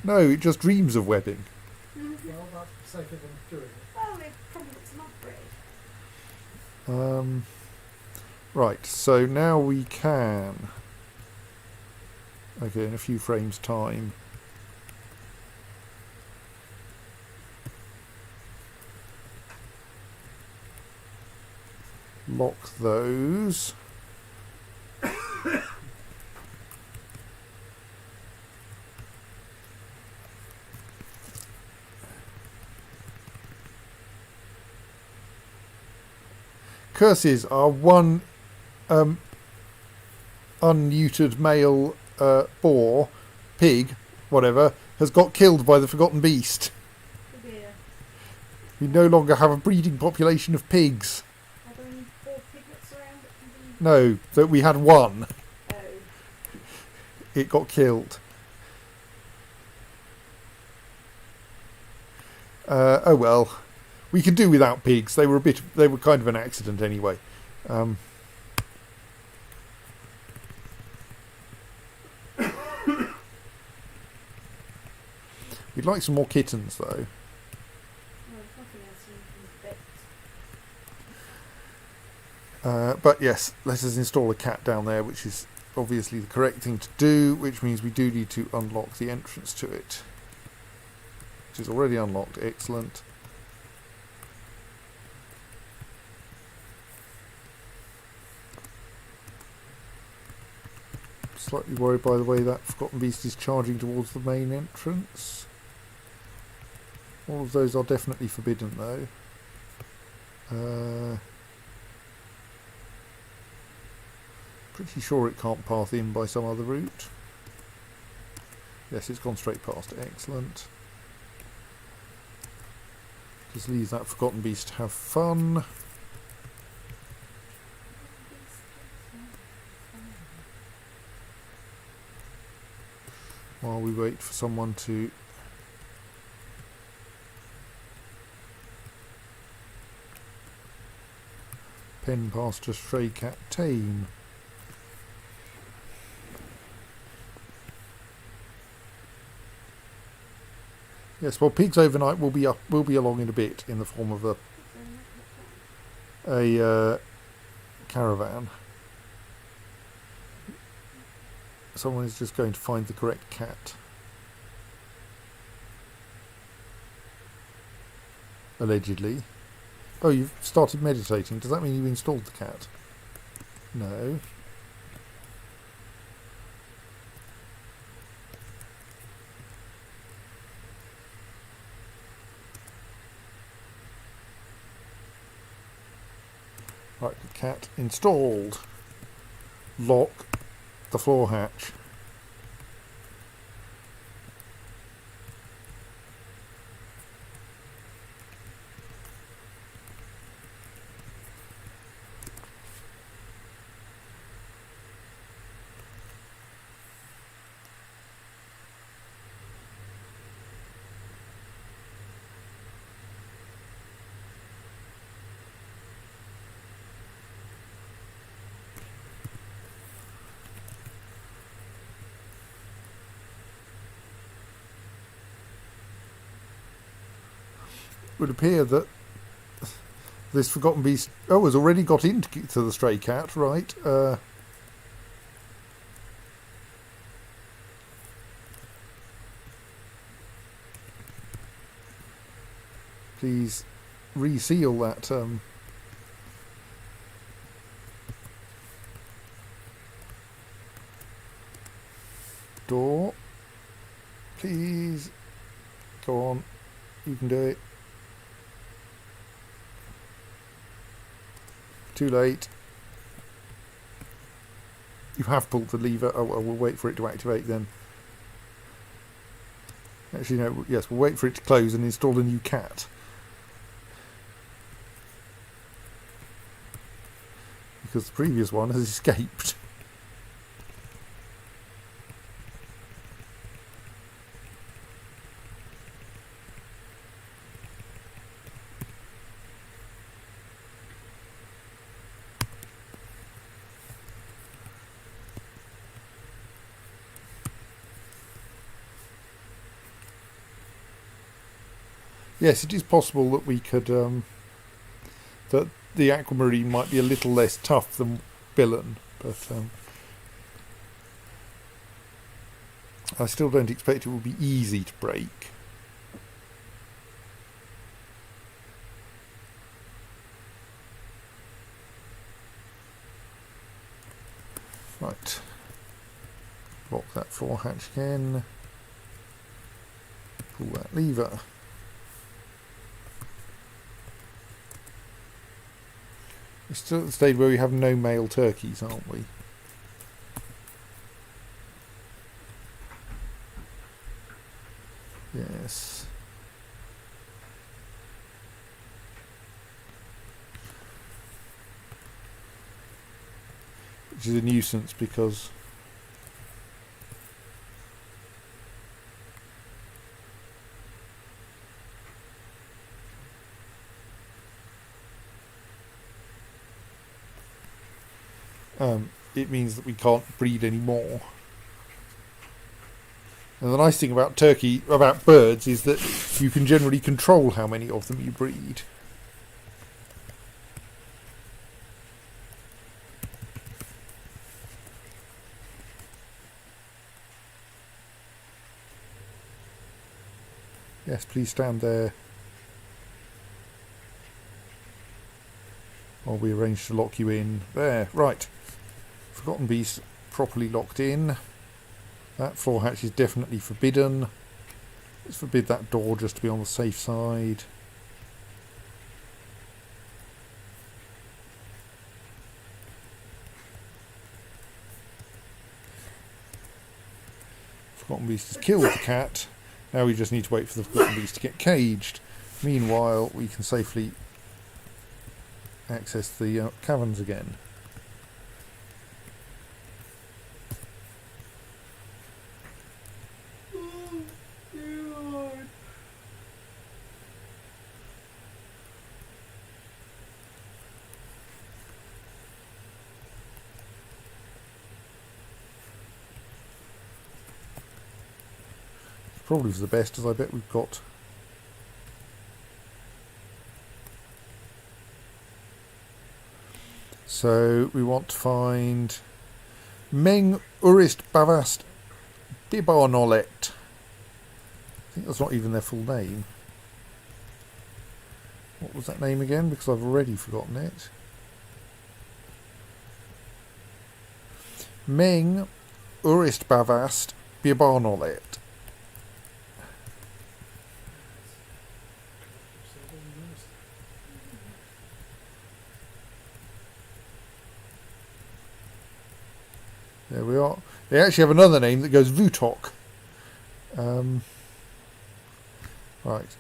go. No, it just dreams of webbing. Well, that's safer than doing it. Well, it probably looks an upgrade. Right, so now we can. Okay, in a few frames' time. Lock those. Curses are one unneutered male boar, pig, whatever, has got killed by the Forgotten Beast. Oh dear. We no longer have a breeding population of pigs. Are there any 4 piglets around that can be... No, that we had one. Oh. It got killed. Oh well. We can do without pigs. They were kind of an accident anyway. We'd like some more kittens, though. No, there's nothing else you can bet. But yes, let us install a cat down there, which is obviously the correct thing to do, which means we do need to unlock the entrance to it. Which is already unlocked. Excellent. Slightly worried by the way that Forgotten Beast is charging towards the main entrance. All of those are definitely forbidden though. Pretty sure it can't path in by some other route. Yes, it's gone straight past. Excellent. Just leave that Forgotten Beast to have fun. While we wait for someone to pen past a stray cat tame. Yes, well, Pigs Overnight will be along in a bit in the form of a caravan. Someone is just going to find the correct cat. Allegedly. Oh, you've started meditating. Does that mean you've installed the cat? No. Right, the cat installed. Lock the floor hatch. It would appear that this forgotten beast has already got into the stray cat, right? Please reseal that door. Please. Go on. You can do it. Too late. You have pulled the lever. Oh, well, we'll wait for it to activate then. Actually, no. Yes, we'll wait for it to close and install a new cat. Because the previous one has escaped. Yes, it is possible that we could that the aquamarine might be a little less tough than Billen, but I still don't expect it will be easy to break. Right, lock that floor hatch again, pull that lever. We're still at the stage where we have no male turkeys, aren't we? Yes. Which is a nuisance because it means that we can't breed anymore. And the nice thing about birds is that you can generally control how many of them you breed. Yes, please stand there while we arrange to lock you in. There, right. Forgotten beast properly locked in. That floor hatch is definitely forbidden. Let's forbid that door just to be on the safe side. Forgotten beast has killed the cat. Now we just need to wait for the forgotten beast to get caged. Meanwhile, we can safely access the caverns again. Probably for the best, as I bet we've got So we want to find Meng Urist Bavast Bibarnolet. I think that's not even their full name. What was that name again? Because I've already forgotten it. Meng Urist Bavast Bibarnolet. There we are. They actually have another name that goes Vutok. Right.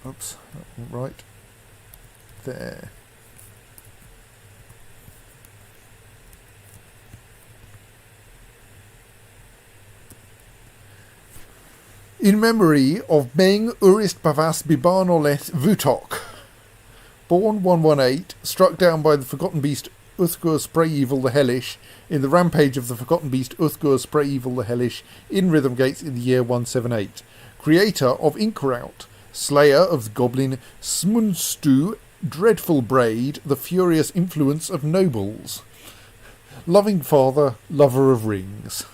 Oops, that wasn't right. There. In memory of Meng Urist Bavas Bibarnoleth Vutok, born 118, struck down by the Forgotten Beast Uthgur Spray Evil the Hellish in the rampage of the Forgotten Beast Uthgur Spray Evil the Hellish in Rhythmgates in the year 178. Creator of Inkrout, slayer of the goblin Smunstu, dreadful braid, the furious influence of nobles. Loving father, lover of rings.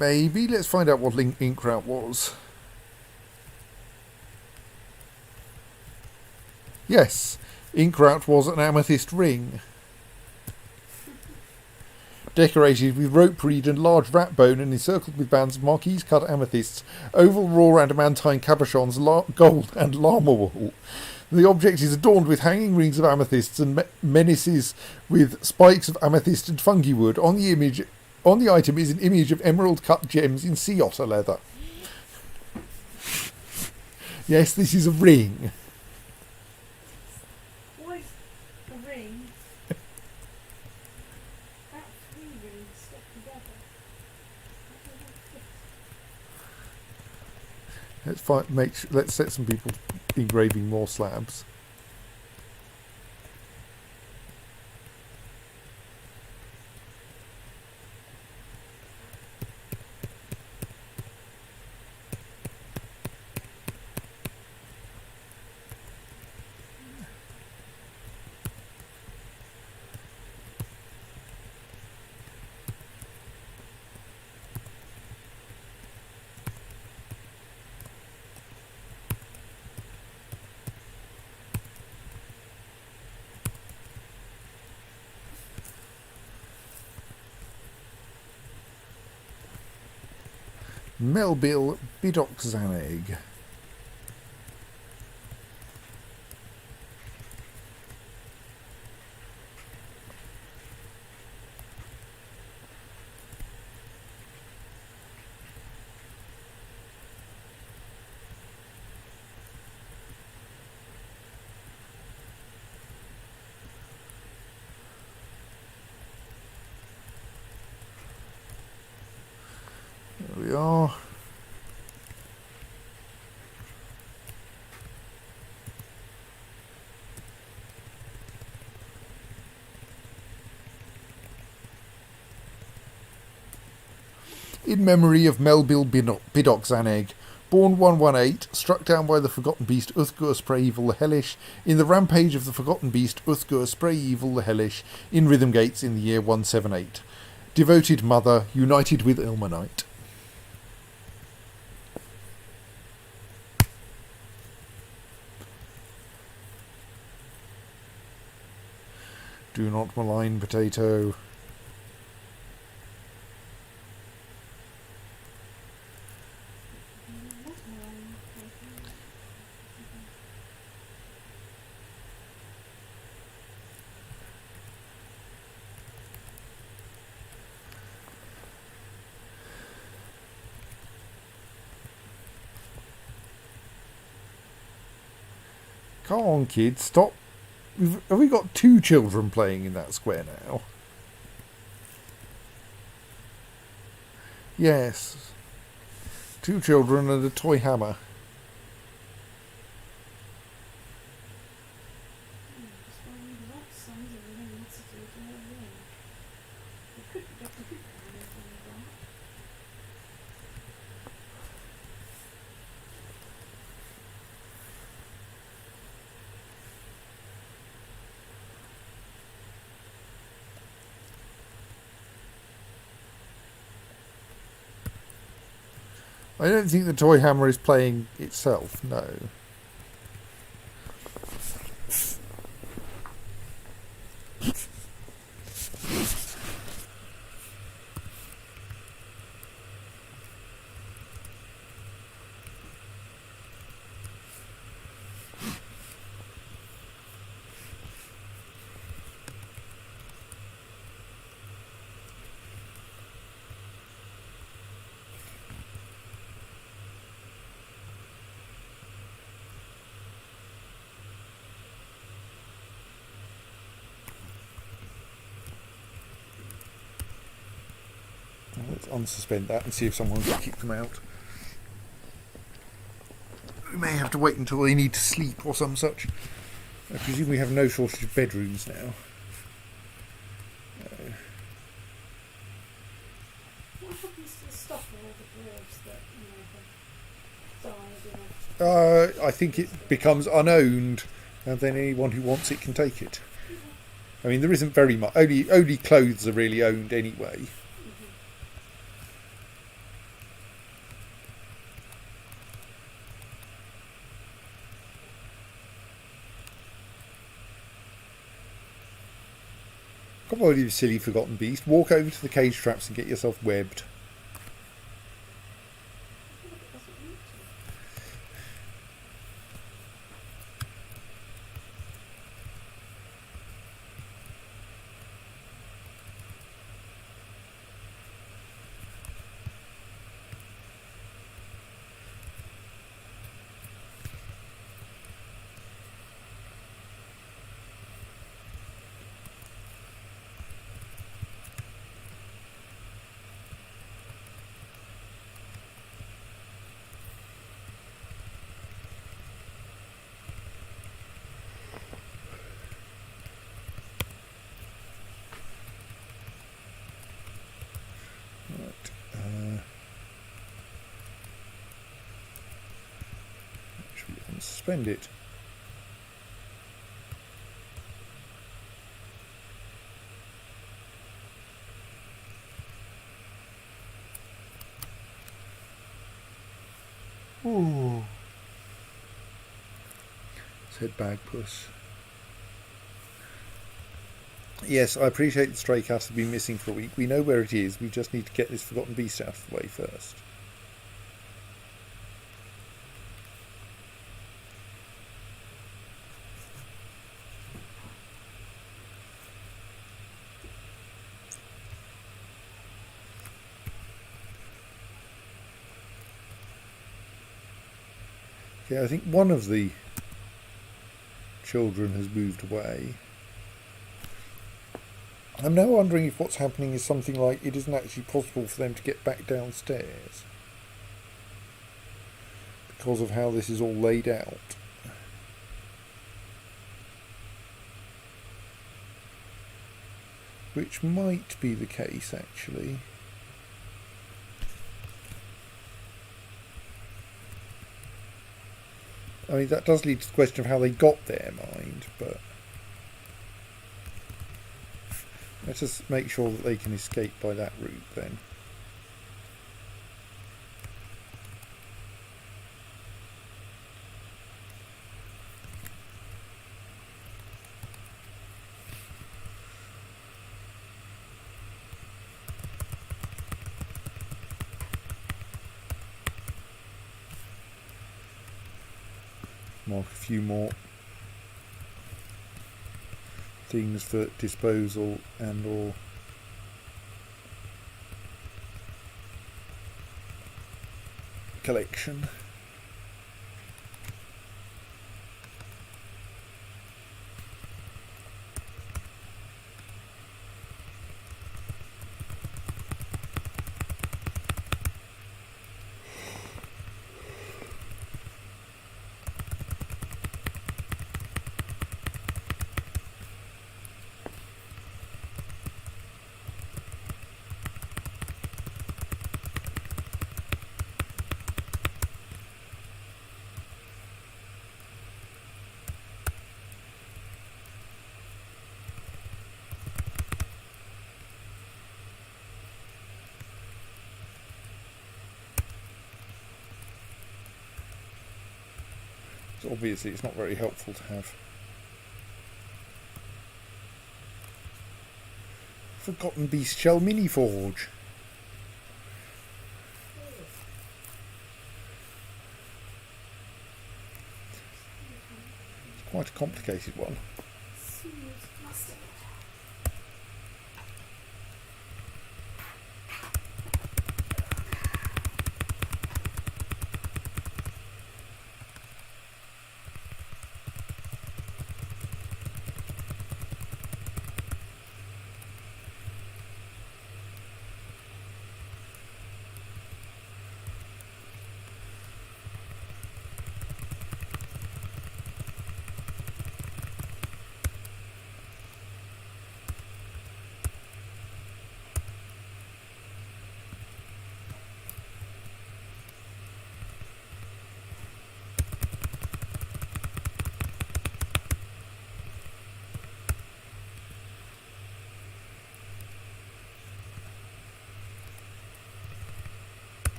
Maybe. Let's find out what Inkrout was. Yes, Inkrout was an amethyst ring. Decorated with rope reed and large rat bone and encircled with bands of marquise-cut amethysts, oval raw adamantine cabochons, gold and llama wool. The object is adorned with hanging rings of amethysts and menaces with spikes of amethyst and fungi wood. On the item is an image of emerald-cut gems in sea otter leather. Yes, this is a ring. What is a ring? About 3 rings stuck together. Let's set some people engraving more slabs. Melbil Bidoxaneg. There we are. In memory of Melbil Bidoxaneg, born 118, struck down by the Forgotten Beast Uthgur Spray Evil the Hellish in the rampage of the Forgotten Beast Uthgur Spray Evil the Hellish in Rhythmgates in the year 178. Devoted mother, united with Ilmanite. Do not malign potato. Come on, kids, stop. Have we got 2 children playing in that square now? Yes. 2 children and a toy hammer. I don't think the toy hammer is playing itself, no. Let's unsuspend that and see if someone can kick them out. We may have to wait until they need to sleep or some such. I presume we have no shortage of bedrooms now. What happens to the stuff of all the dwarves that have died? I think it becomes unowned, and then anyone who wants it can take it. I mean, there isn't very much. Only clothes are really owned anyway. Come on, you silly forgotten beast. Walk over to the cage traps and get yourself webbed. Suspend it. Ooh. Said Bagpuss. Yes, I appreciate the stray cat has been missing for a week. We know where it is. We just need to get this forgotten beast out of the way first. Okay, I think one of the children has moved away. I'm now wondering if what's happening is something like it isn't actually possible for them to get back downstairs because of how this is all laid out. Which might be the case, actually. I mean, that does lead to the question of how they got there, mind, but let's just make sure that they can escape by that route then. Mark a few more things for disposal and or collection. Obviously it's not very helpful to have. Forgotten Beast Shell Mini Forge. It's quite a complicated one.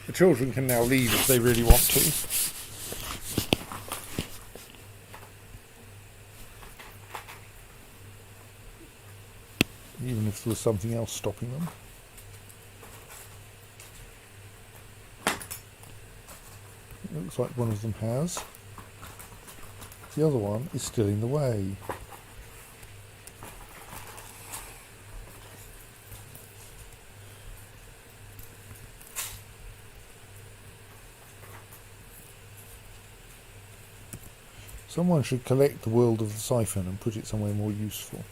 The children can now leave if they really want to. Even if there was something else stopping them. It looks like one of them has. The other one is still in the way. Someone should collect the world of the siphon and put it somewhere more useful.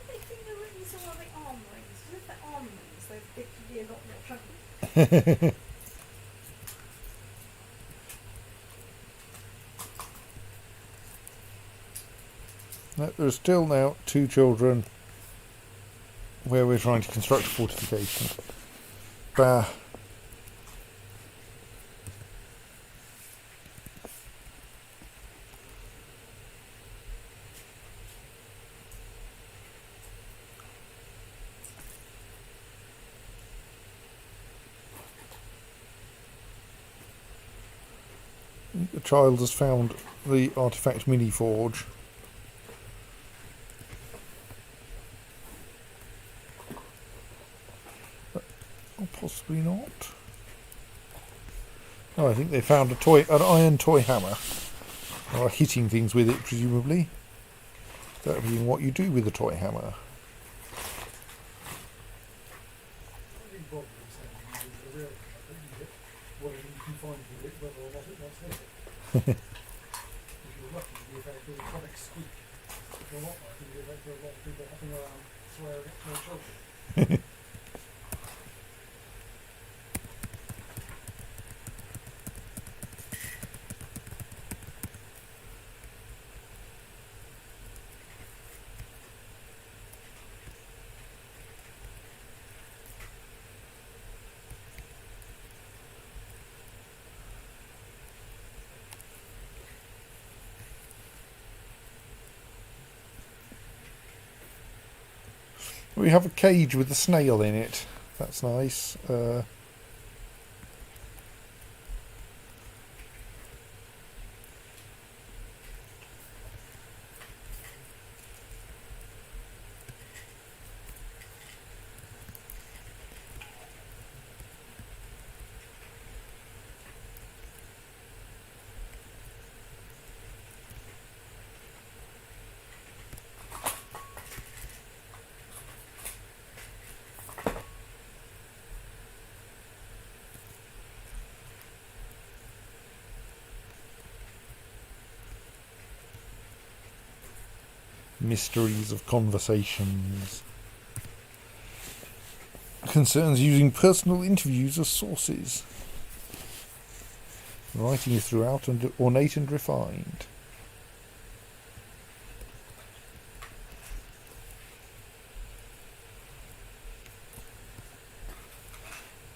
They think the rings are like arm rings. Because if they're arm rings, they could be a lot more chunky. No, there are still now 2 children where we're trying to construct a fortification. Bah. The child has found the artifact mini forge. Or possibly not. Oh, I think they found an iron toy hammer. They are hitting things with it, presumably. That being what you do with a toy hammer. I think Bob was saying you real that you get whatever you can find with it, whether or not it wants to hit it. If you're lucky, you get a comic squeak. If you're not lucky, you get a lot of people hopping around swearing at small children. We have a cage with a snail in it. That's nice. Mysteries of conversations. Concerns using personal interviews as sources. Writing is throughout and ornate and refined.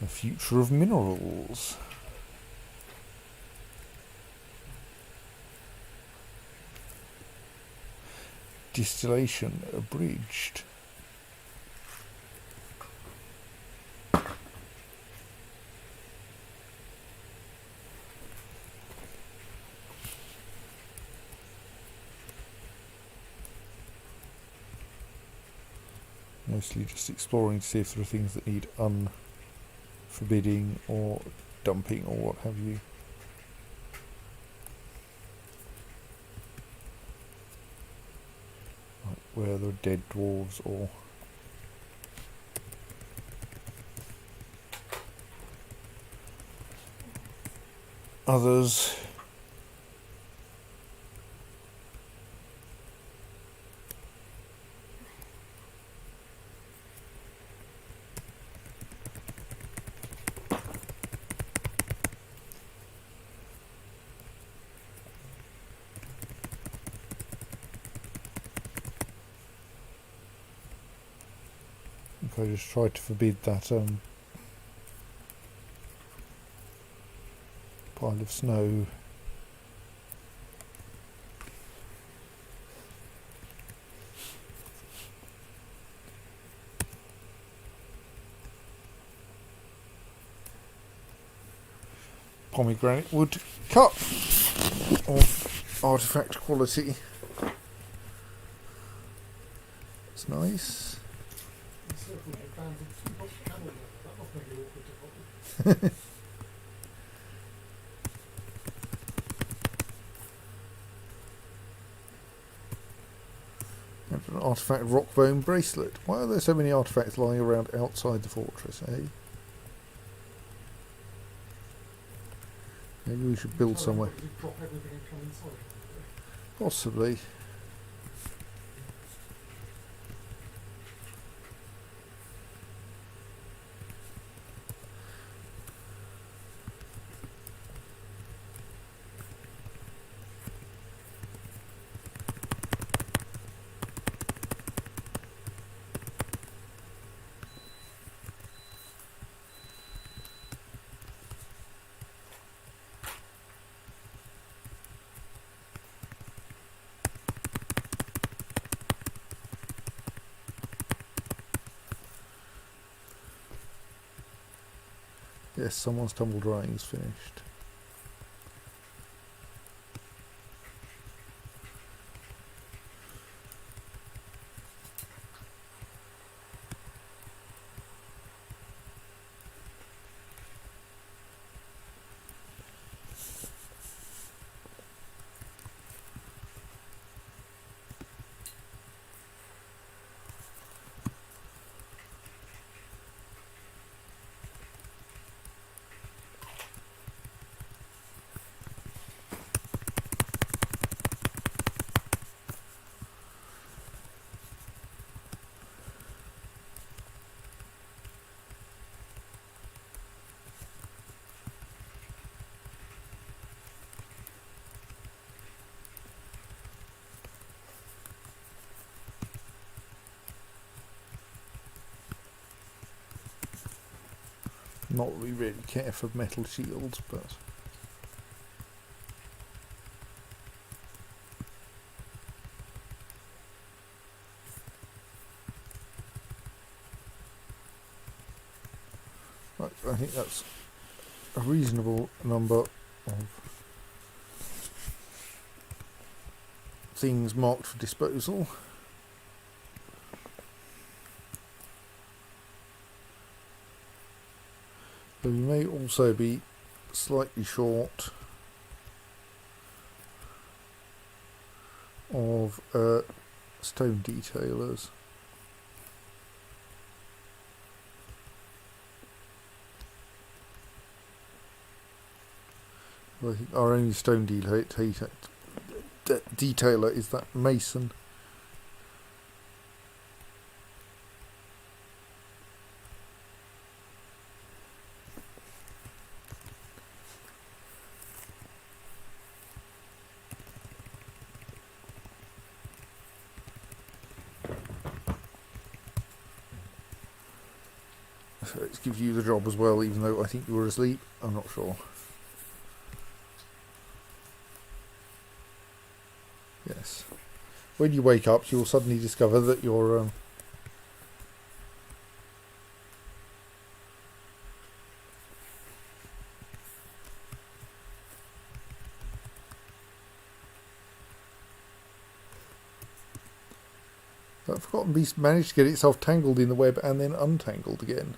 The future of minerals. Distillation abridged. Mostly just exploring to see if there are things that need unforbidding or dumping or what have you. Like where there are dead dwarves or others. I just tried to forbid that pile of snow. Pomegranate wood cup of artifact quality. It's nice. Circle bands of 2 box camel leather. That must make it awkward to copy. And an artifact rock bone bracelet. Why are there so many artifacts lying around outside the fortress, eh? Maybe we should build somewhere. Drop everything and come inside. Possibly. Yes, someone's tumble drying is finished. Not that we really care for metal shields, but right, I think that's a reasonable number of things marked for disposal. But we may also be slightly short of stone detailers. I think our only stone detailer is that mason So it gives you the job as well, even though I think you were asleep. I'm not sure. Yes. When you wake up, you'll suddenly discover that you're... that Forgotten Beast managed to get itself tangled in the web and then untangled again.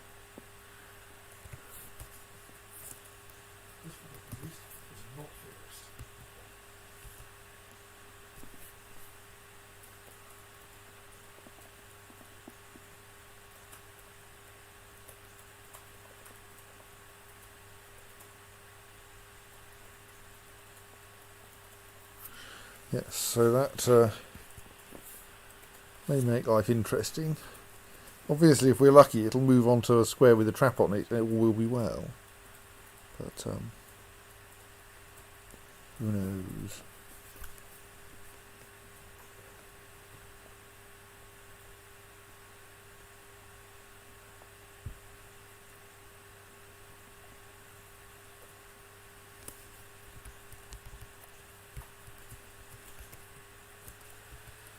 This Forgotten Beast is not first. Yes, so that may make life interesting. Obviously, if we're lucky, it'll move onto a square with a trap on it, and it will be well. But who knows?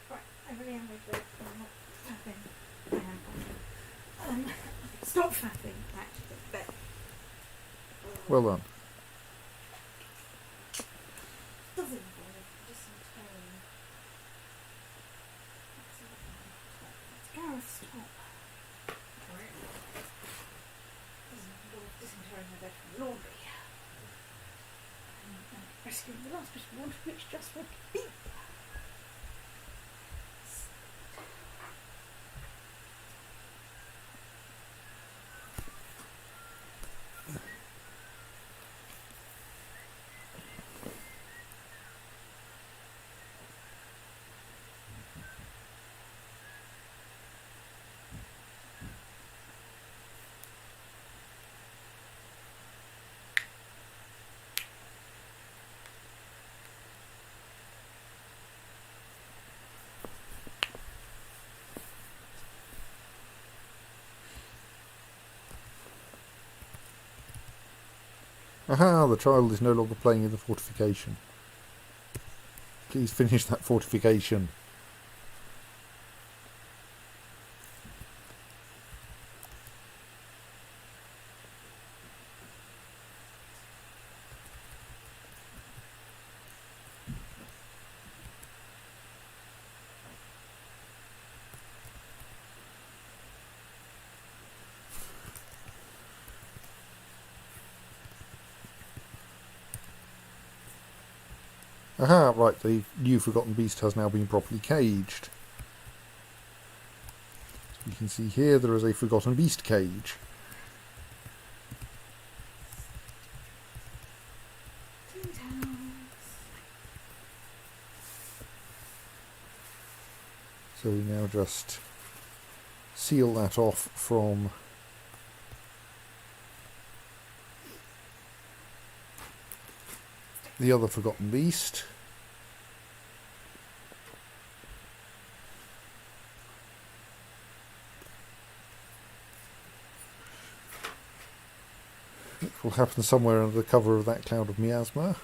Right, I really am with it. I'm not fapping. I am fapping. Stop fapping, actually, but... Well done. Doesn't involve just some tone. It's Gareth's top. Right. Doesn't involve disinterring my bed from laundry. And rescuing the last bit of water which just went beep. Aha, the child is no longer playing in the fortification. Please finish that fortification. Aha, right, the new Forgotten Beast has now been properly caged. As we can see here, there is a Forgotten Beast cage. Tea towels. So we now just seal that off from the other Forgotten Beast. It will happen somewhere under the cover of that cloud of miasma.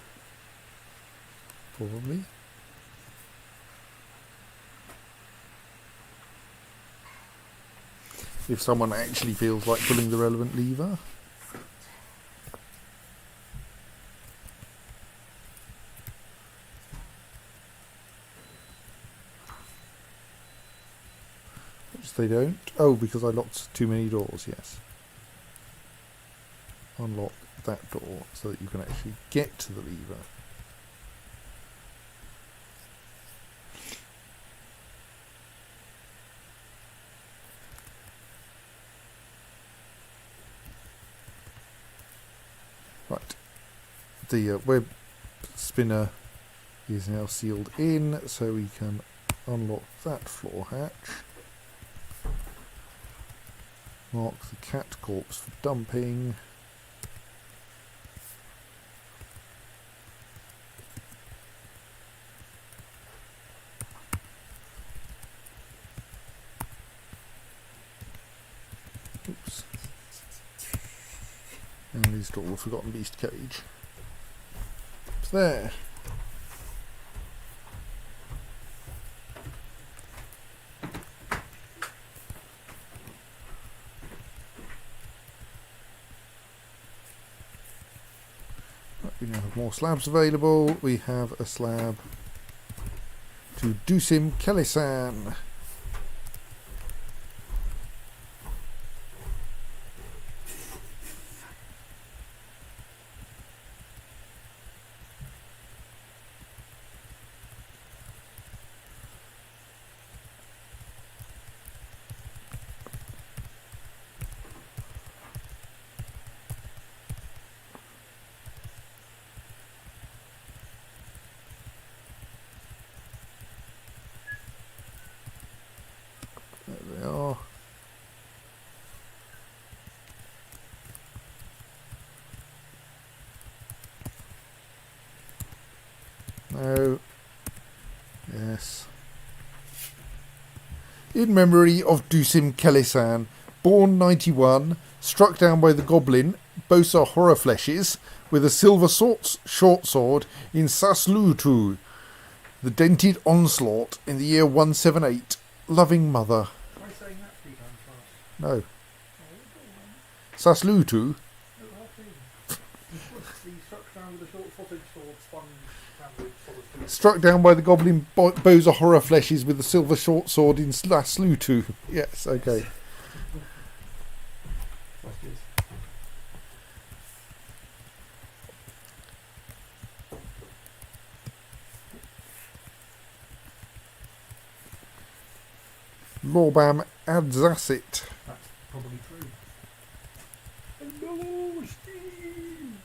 Probably. If someone actually feels like pulling the relevant lever. Which they don't. Oh, because I locked too many doors, yes. Unlock that door so that you can actually get to the lever. Right. The web spinner is now sealed in, so we can unlock that floor hatch. Mark the cat corpse for dumping. Oops. install the Forgotten Beast cage. It's there. We now have more slabs available. We have a slab to Dusim Kelisan. There they are. No. Yes. In memory of Dusim Kelisan, born 91, struck down by the goblin Bosa Horrorfleshes with a silver short sword in Saslutu, the dented onslaught in the year 178. Loving mother. Try saying that 3 times fast. No. Oh, Saslutu. no, half the struck down with a short footed sword, sponge, sandwich, solid food. Struck down by the goblin Bosa Horrorfleshes with a silver short sword in Saslutu. Yes, okay. Lorbam Adzacit. That's probably true. Hello, Steve!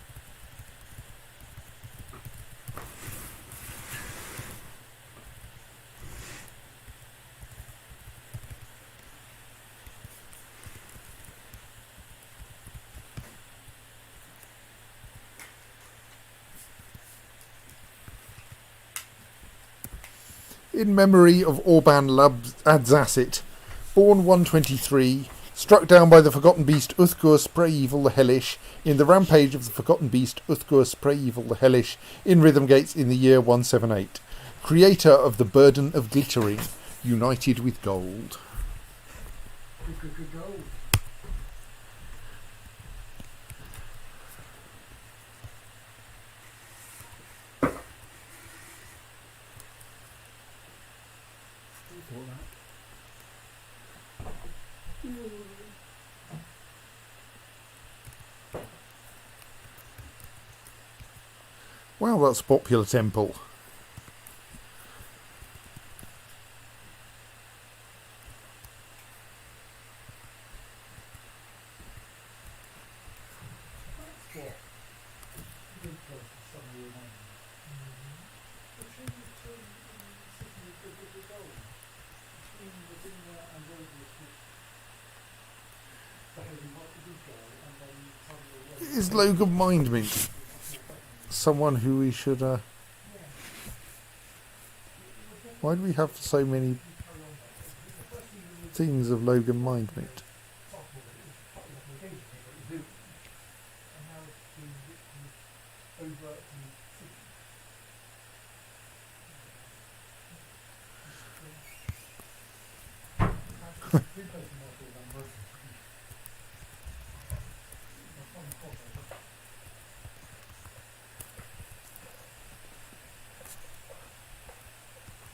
In memory of Orban Adzacit, born 123, struck down by the Forgotten Beast Uthgur Spray Evil the Hellish in the rampage of the Forgotten Beast Uthgur Spray Evil the Hellish in Rhythmgates in the year 178. Creator of the Burden of Glittering, united with gold. Good gold. Who thought that? Wow, that's a popular temple. That's what good place is suddenly reminding me. The tree between sitting with the gold. Between the Virginia and Rosewood Street. Behaving like a good guy and then suddenly Is Logan Mindmint someone who we should... Why do we have so many things of Logan Mindmint?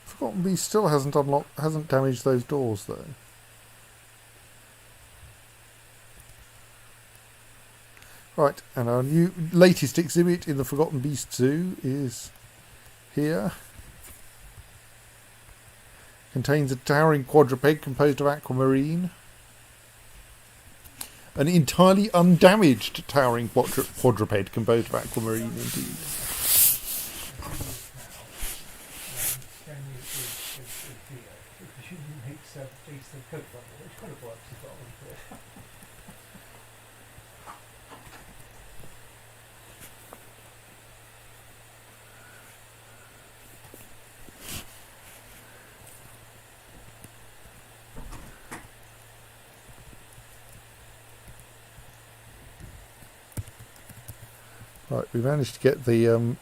Forgotten Beast still hasn't damaged those doors though. Right, and our latest exhibit in the Forgotten Beast Zoo is here. Contains a towering quadruped composed of aquamarine. An entirely undamaged towering quadruped composed of aquamarine indeed. Right, we managed to get the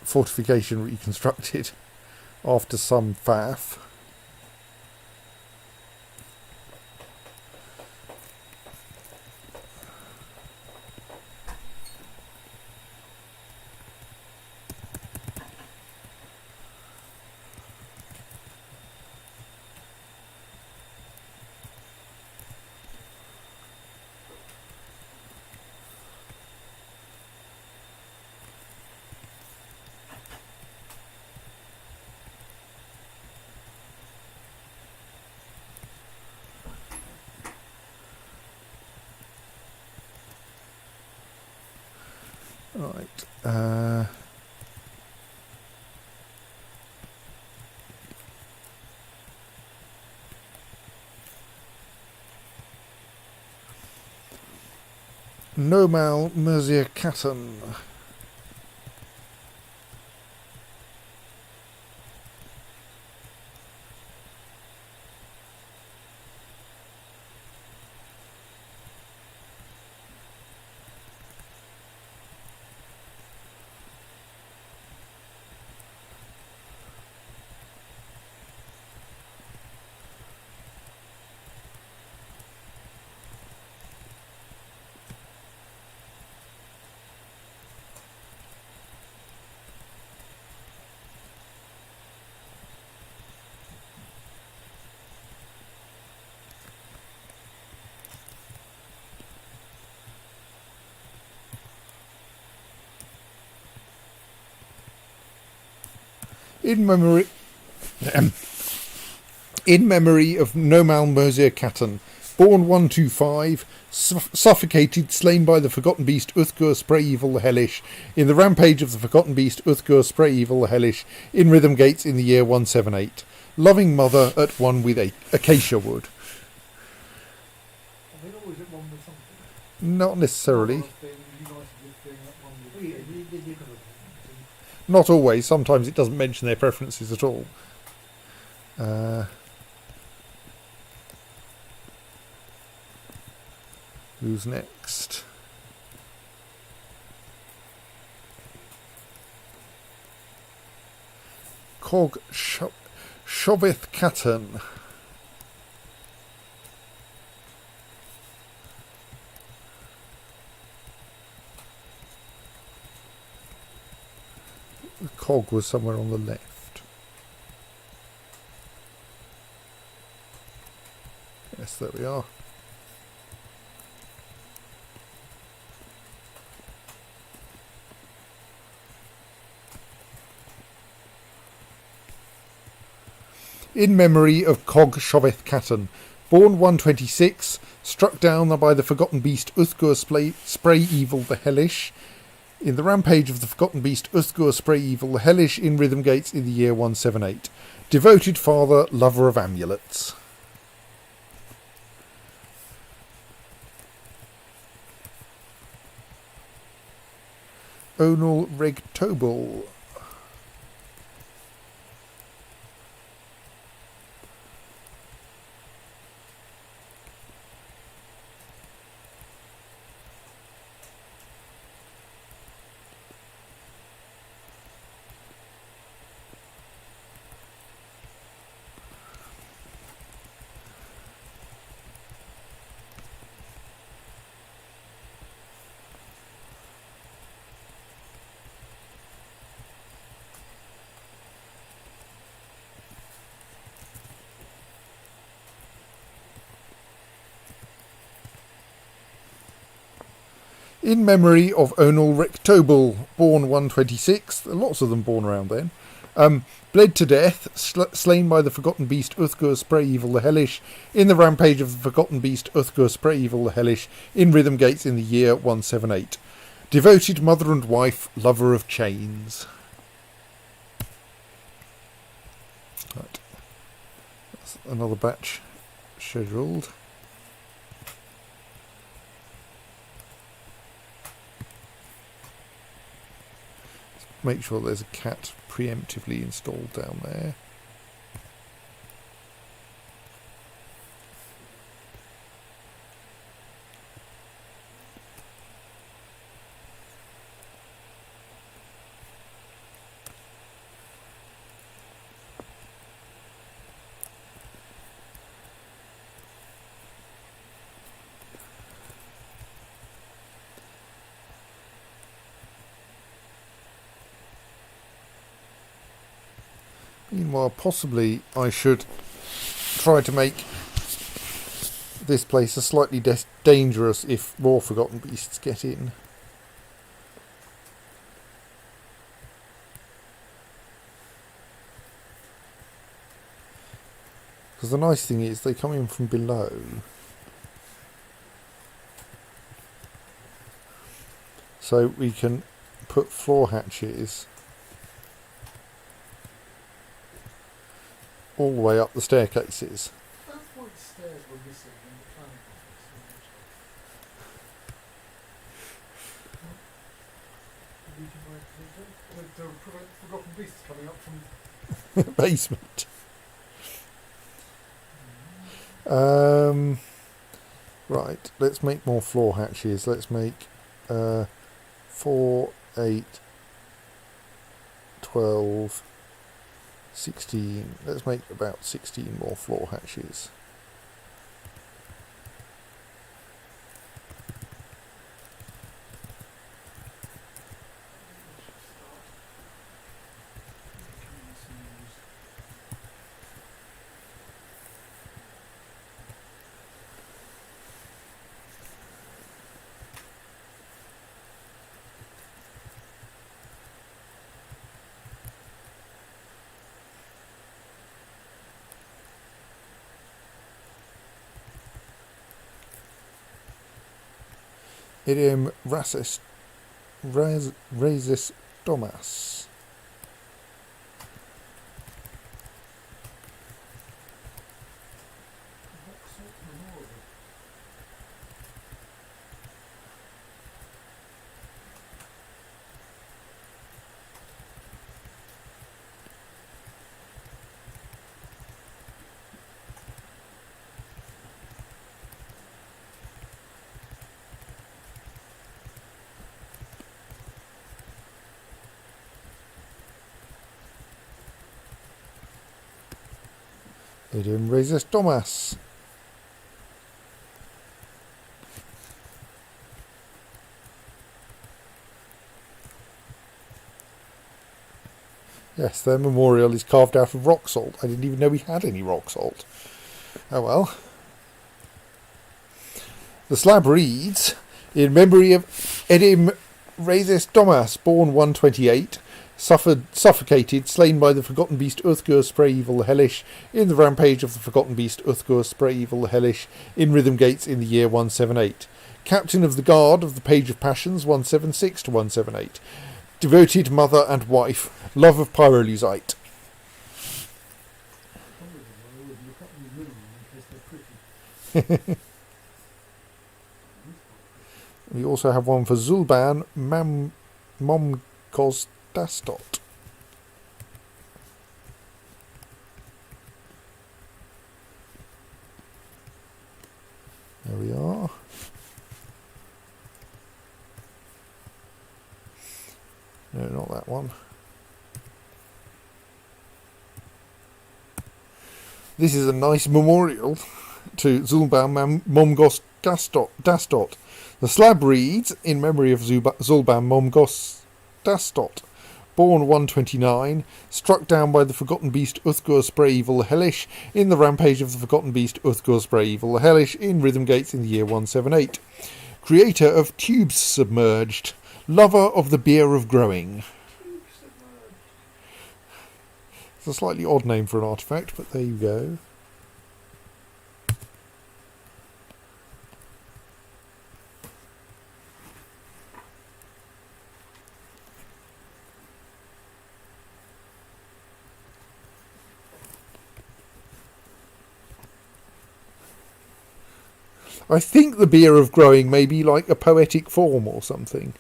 fortification reconstructed after some faff. Right. Nomal Merzier Catton. In memory of Nomal Merzier Catton, born 125, suffocated, slain by the Forgotten Beast Uthgur Spray Evil the Hellish, in the rampage of the Forgotten Beast Uthgur Spray Evil the Hellish, in Rhythmgates in the year 178. Loving mother at one with acacia wood. I mean, always at one with something. Not necessarily. One thing, you nice a good thing, at one with Well, yeah, thing. you can look Not always. Sometimes it doesn't mention their preferences at all. Who's next? Cog Shoveth Catton. The cog was somewhere on the left. Yes, there we are. In memory of Cog Shoveth Catton, born 126, struck down by the Forgotten Beast Uthgur Spray Evil the Hellish, in the rampage of the Forgotten Beast Uthgur Spray Evil the Hellish in Rhythmgates in the year 178. Devoted father, lover of amulets. Onal Regtobel. In memory of Onal Rectobel, born 126, lots of them born around then, bled to death, slain by the Forgotten Beast Uthgur Spray Evil the Hellish, in the rampage of the Forgotten Beast Uthgur Spray Evil the Hellish, in Rhythmgates in the year 178. Devoted mother and wife, lover of chains. Right. That's another batch scheduled. make sure there's a cat preemptively installed down there. Meanwhile, possibly I should try to make this place slightly dangerous if more Forgotten Beasts get in. Because the nice thing is they come in from below. So we can put floor hatches all the way up the staircases. That's why the stairs were missing in the planning office. There were Forgotten Beasts coming up from... Basement. Right, let's make more floor hatches. Let's make 4, 8, 12, 16. Let's make about 16 more floor hatches. Idem rasis domas. Idem rasis domas. Yes, their memorial is carved out of rock salt. I didn't even know we had any rock salt. Oh well. The slab reads, in memory of Edim Rasis Domas, born 128, suffocated, slain by the Forgotten Beast Uthgur Spray Evil the Hellish in the rampage of the Forgotten Beast Uthgur Spray Evil the Hellish in Rhythmgates in the year 178. Captain of the Guard of the Page of Passions 176 to 178. Devoted mother and wife. Love of Pyrolusite. We also have one for Zulban Momkos Dastot. There we are. No, not that one. This is a nice memorial to Zulban Momgos Dastot. The slab reads, in memory of Zulban Momgos Dastot, born 129, struck down by the Forgotten Beast Uthgur Spray Evil the Hellish in the rampage of the Forgotten Beast Uthgur Spray Evil the Hellish in Rhythmgates in the year 178. Creator of Tubes Submerged. Lover of the beer of growing. It's a slightly odd name for an artefact, but there you go. I think the beer of growing may be like a poetic form or something.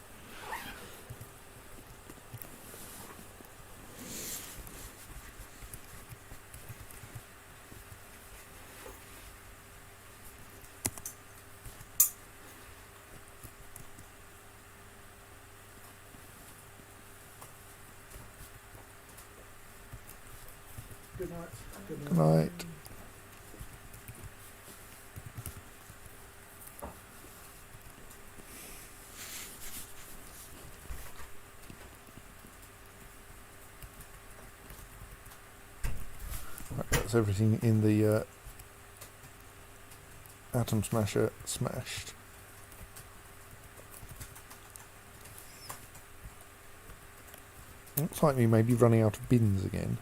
Good night. Good night. Right, that's everything in the Atom Smasher smashed. Looks like we may be running out of bins again.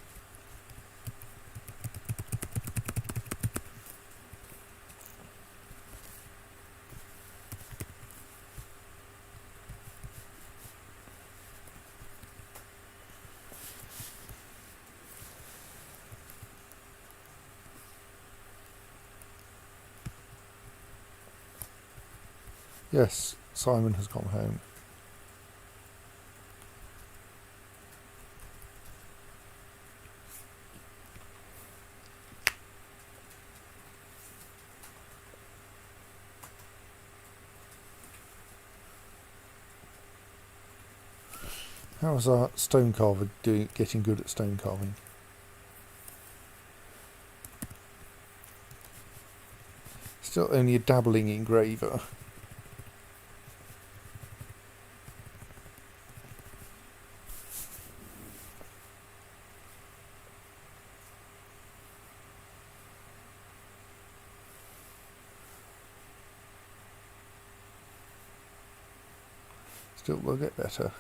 Yes, Simon has gone home. How's our stone carver getting good at stone carving? Still only a dabbling engraver. Still will get better.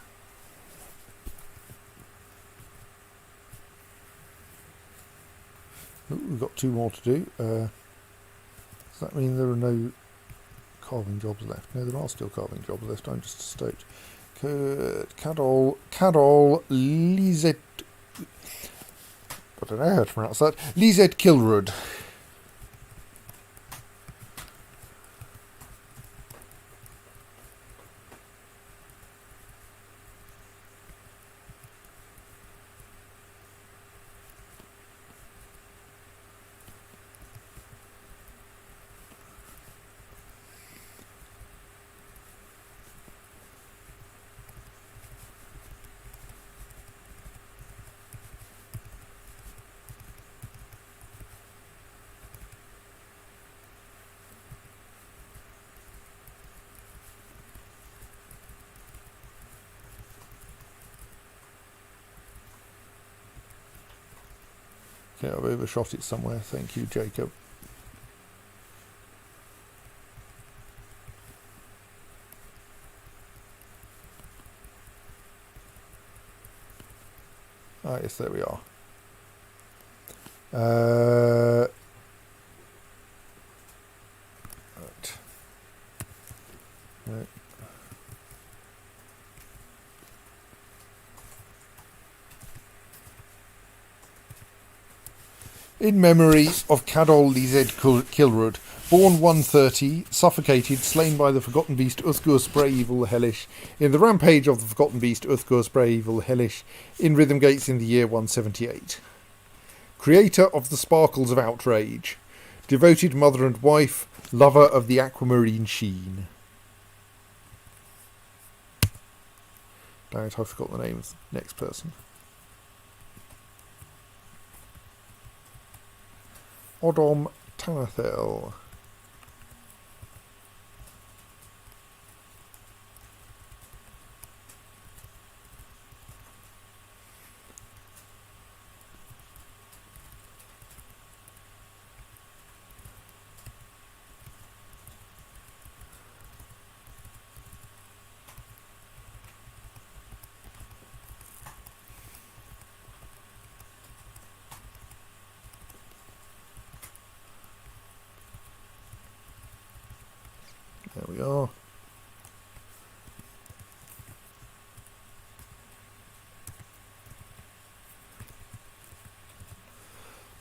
Ooh, we've got 2 more to do. Does that mean there are no carving jobs left? No, there are still carving jobs left. I'm just stoked. Carol Lizette. I don't know how to pronounce that. Lizette Kilrud. Okay, I've overshot it somewhere. Thank you, Jacob. Ah, yes, there we are. Right. No. In memory of Cadol Lized Kilrud, born 130, suffocated, slain by the Forgotten Beast Uthgur Spray Evil the Hellish, in the rampage of the Forgotten Beast Uthgur Spray Evil the Hellish, in Rhythmgates in the year 178. Creator of the Sparkles of Outrage, devoted mother and wife, lover of the aquamarine sheen. Damn it, I forgot the name of the next person. Odom Tanathel. There we are.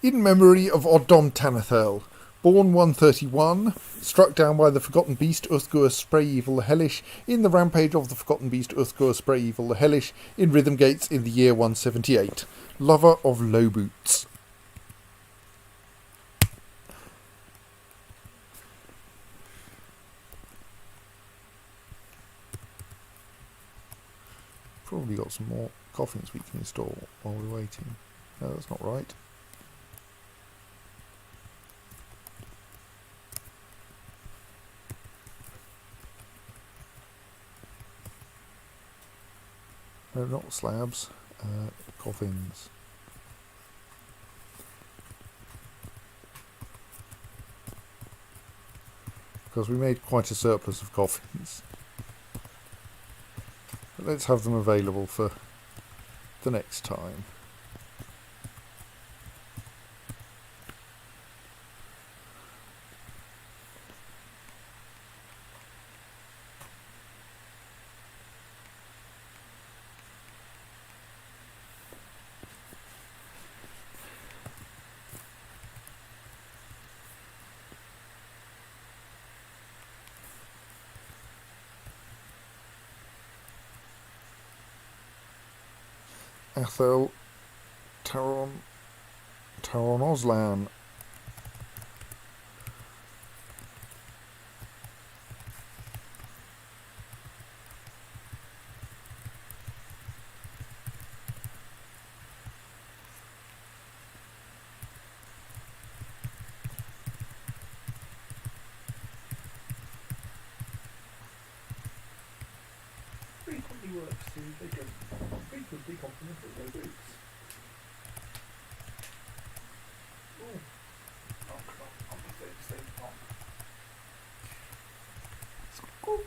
In memory of Oddom Tanathel, born 131, struck down by the Forgotten Beast Uthgur Spray Evil the Hellish, in the rampage of the Forgotten Beast Uthgur Spray Evil the Hellish, in Rhythmgates in the year 178. Lover of low boots. Probably got some more coffins we can install while we're waiting. No, that's not right. No, not slabs. Coffins. Because we made quite a surplus of coffins. But let's have them available for the next time. Athel Taron Oslan. Frequently works too. They don't frequently complimentary their boots. Oh, come on, I'm stay on. Squawk.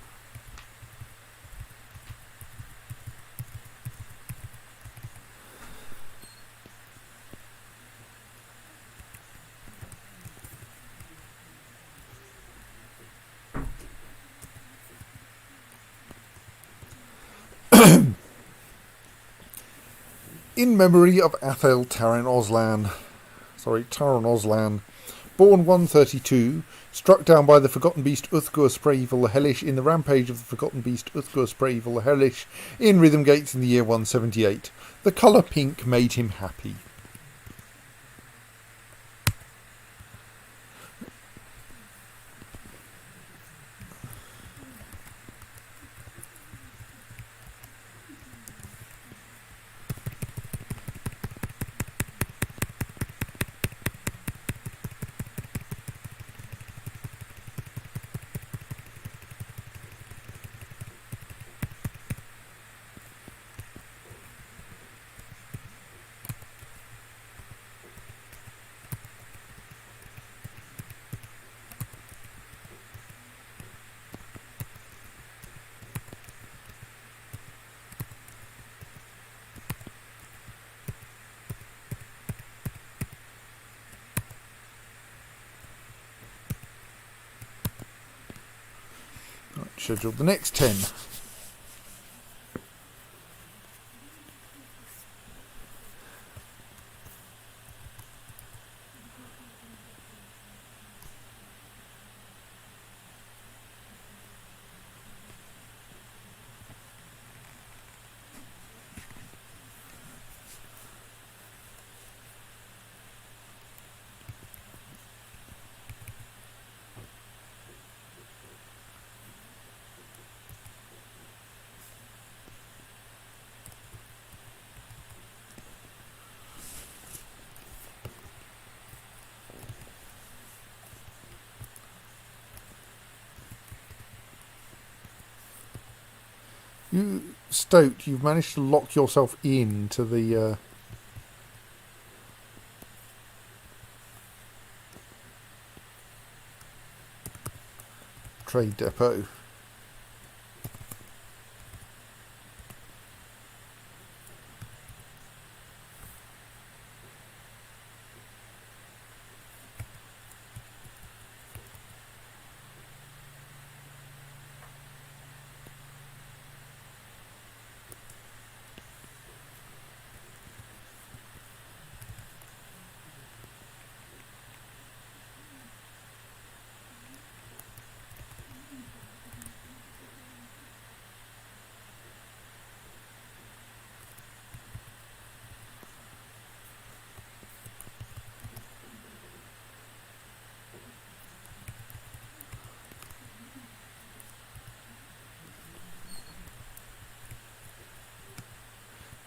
In memory of Athel Taron Oslan, born 132, struck down by the Forgotten Beast Uthgur Sprayvil the Hellish in the rampage of the Forgotten Beast Uthgur Sprayvil the Hellish in Rhythmgates in the year 178. The colour pink made him happy. Scheduled the next 10. Stoat, you've managed to lock yourself into the trade depot.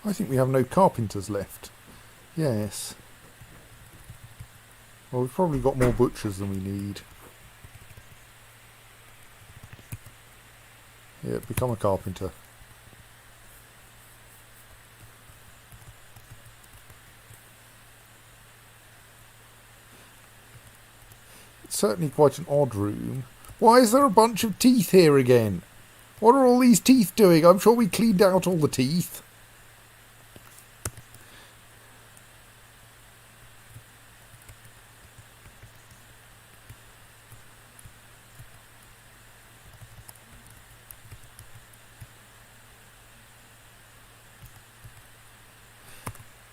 I think we have no carpenters left. Yes. Well, we've probably got more butchers than we need. Yeah, become a carpenter. certainly quite an odd room. Why is there a bunch of teeth here again? What are all these teeth doing? I'm sure we cleaned out all the teeth.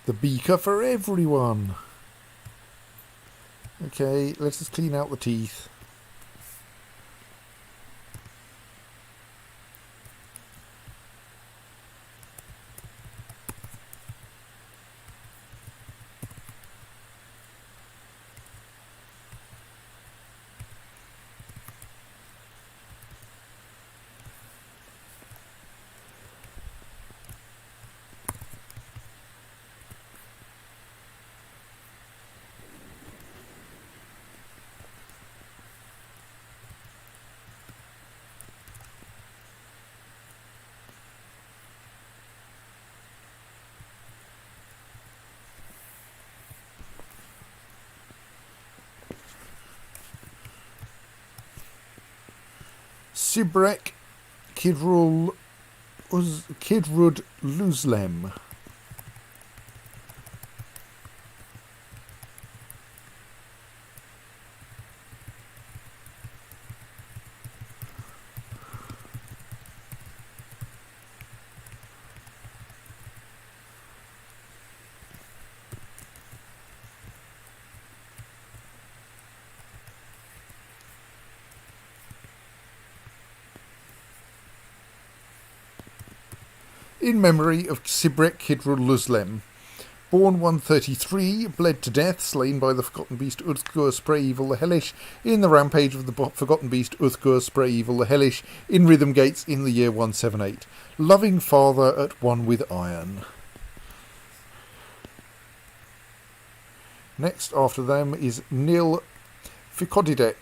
The beaker for everyone. Okay, let's just clean out the teeth. Sibrek Kidrul Kidrud Luzlem. In memory of Sibrek Kidrul Luzlem, born 133, bled to death, slain by the Forgotten Beast Uthgur Spray Evil the Hellish in the rampage of the Forgotten Beast Uthgur Spray Evil the Hellish in Rhythmgates in the year 178. Loving father at one with iron. Next after them is Nil Ficodidek.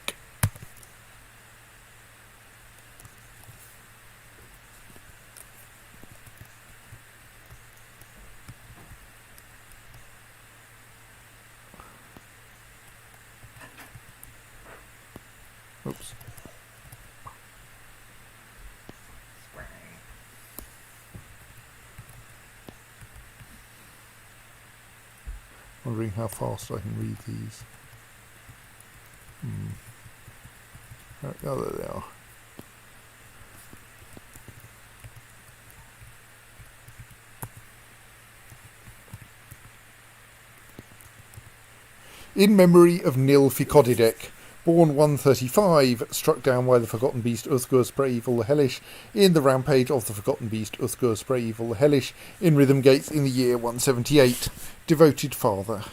Oops. Wondering how fast I can read these. Oh, there they are. In memory of Nil Ficodidek, born 135, struck down by the Forgotten Beast Uthgur Spray Evil the Hellish in the rampage of the Forgotten Beast Uthgur Spray Evil the Hellish in Rhythmgates in the year 178. Devoted father.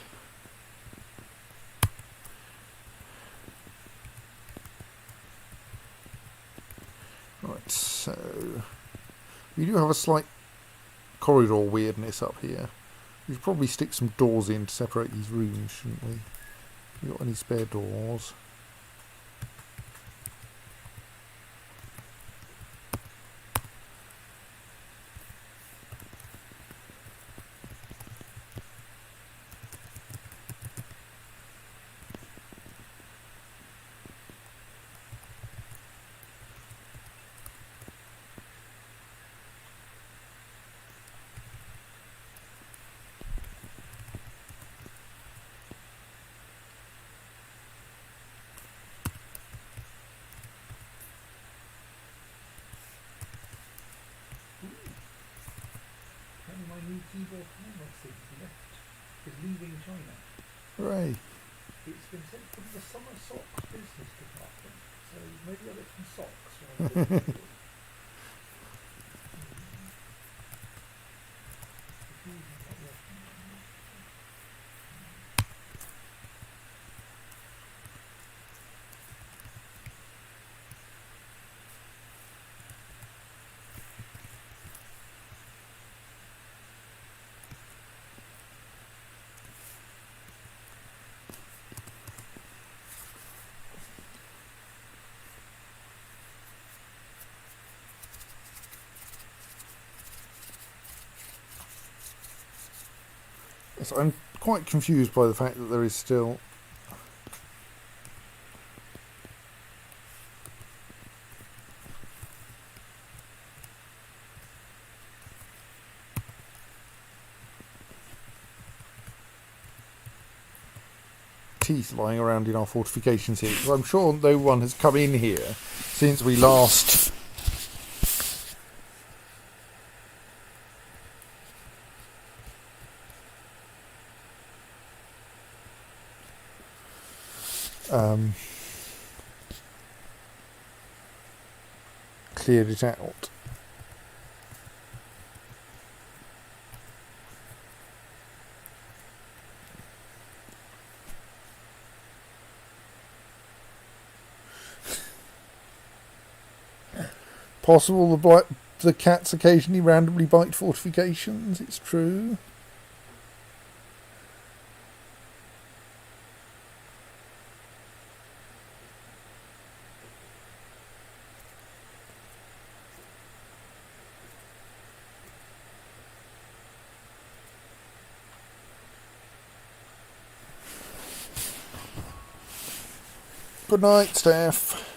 Right, so we do have a slight corridor weirdness up here. We should probably stick some doors in to separate these rooms, shouldn't we? Have we got any spare doors? And my new keyboard camera since left is leaving China. Hooray. It's been sent from the summer socks business department, so maybe I'll get some socks while I'm doing it. Yes, I'm quite confused by the fact that there is still teeth lying around in our fortifications here, because I'm sure no one has come in here since we last cleared it out. Possible the cats occasionally randomly bite fortifications, it's true. Good night, Steph.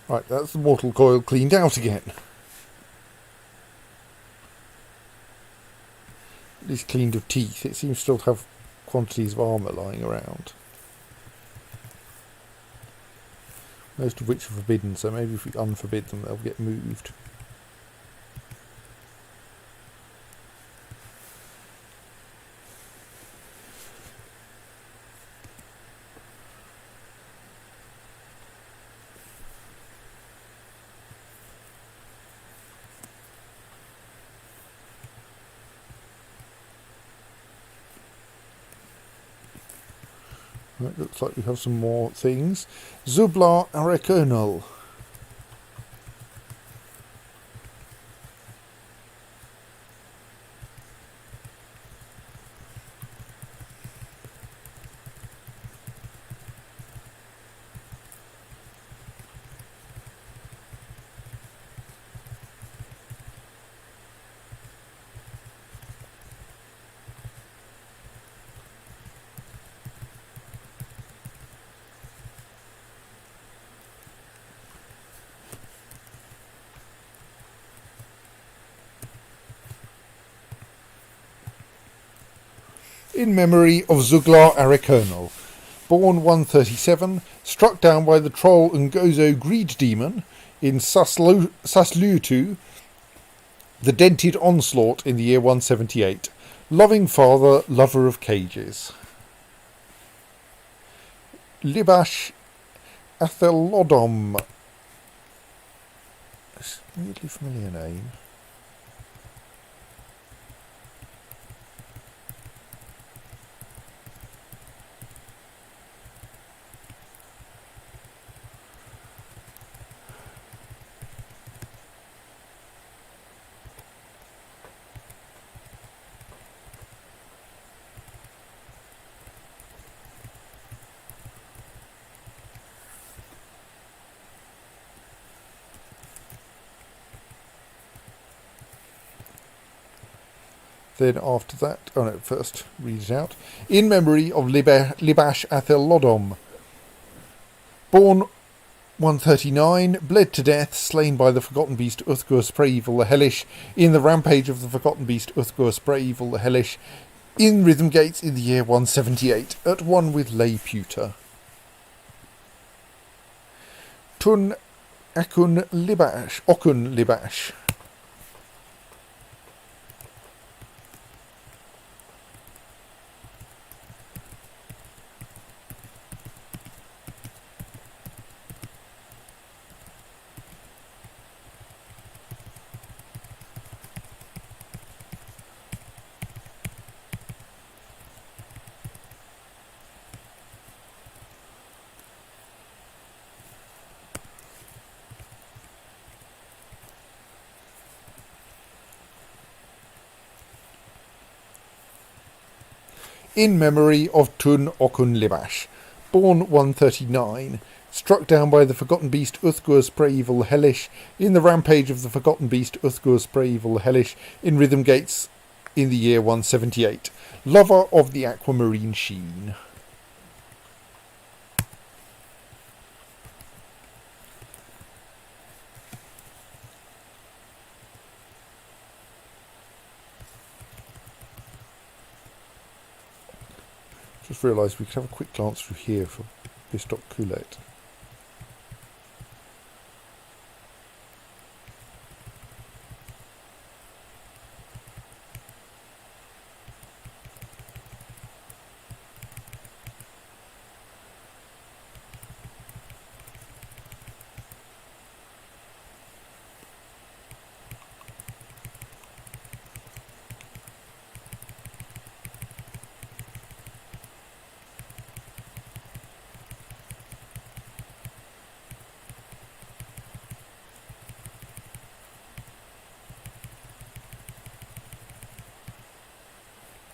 Right, that's the mortal coil cleaned out again. At least cleaned of teeth. It seems still to have quantities of armour lying around. Most of which are forbidden, so maybe if we unforbid them they'll get moved. It looks like we have some more things. Zublar Arekernal. In memory of Zuglar Arekernal, born 137, struck down by the troll and Gozo greed demon in Saslutu, the dented onslaught in the year 178. Loving father, lover of cages. Libash Athelodom. It's a weirdly familiar name. Then after that, first read it out. In memory of Libash Athelodom, born 139, bled to death, slain by the Forgotten Beast Uthgur Spreevil the Hellish, in the rampage of the Forgotten Beast Uthgur Spreevil the Hellish, in Rhythmgates in the year 178, at one with Lay Pewter. Tun Okun Libash. In memory of Tun Okun Libash, born 139, Struck down by the forgotten beast Uthgur Evil Hellish in the rampage of the forgotten beast Uthgur Evil Hellish in Rhythmgates in the year 178. Lover of the aquamarine sheen. Just realised we could have a quick glance through here for Bistock Coulette.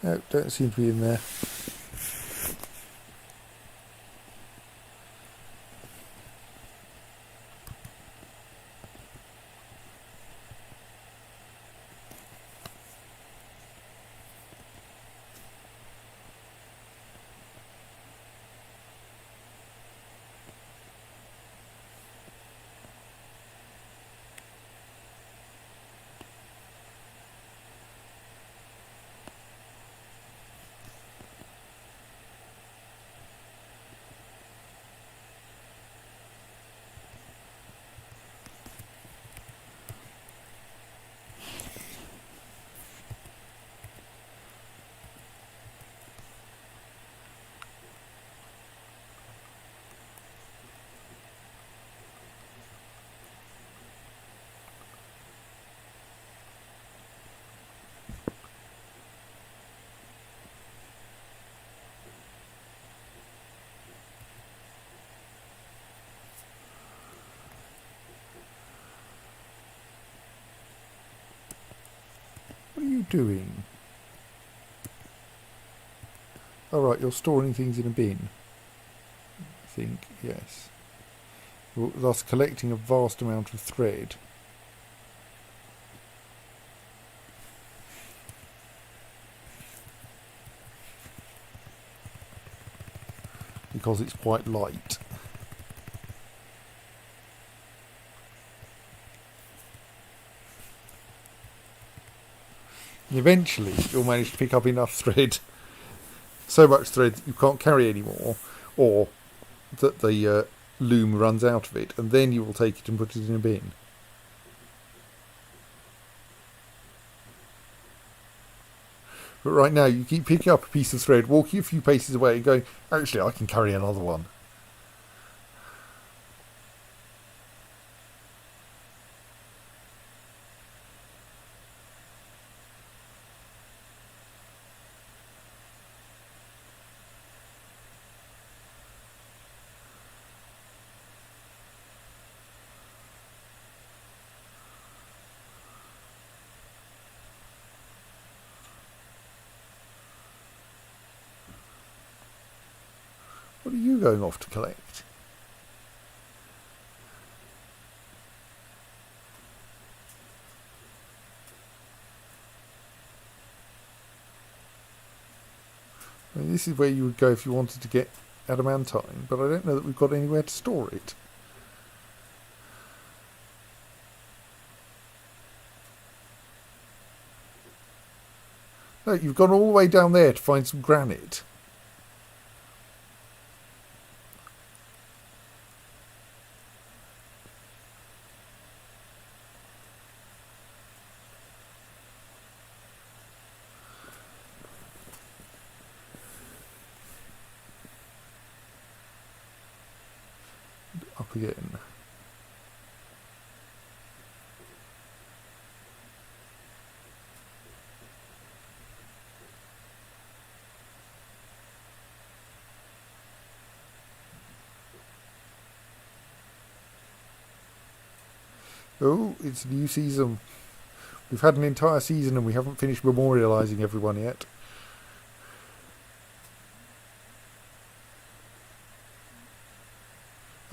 No, don't seem to be in there. What are you doing? Oh right, you're storing things in a bin. I think, yes. You're thus collecting a vast amount of thread. Because it's quite light. Eventually you'll manage to pick up enough thread, so much thread that you can't carry anymore, or that the loom runs out of it, and then you will take it and put it in a bin. But right now you keep picking up a piece of thread, walking a few paces away and going, actually I can carry another one. What are you going off to collect? I mean, this is where you would go if you wanted to get adamantine, but I don't know that we've got anywhere to store it. No, you've gone all the way down there to find some granite. Up again. Oh, it's a new season. We've had an entire season and we haven't finished memorialising everyone yet.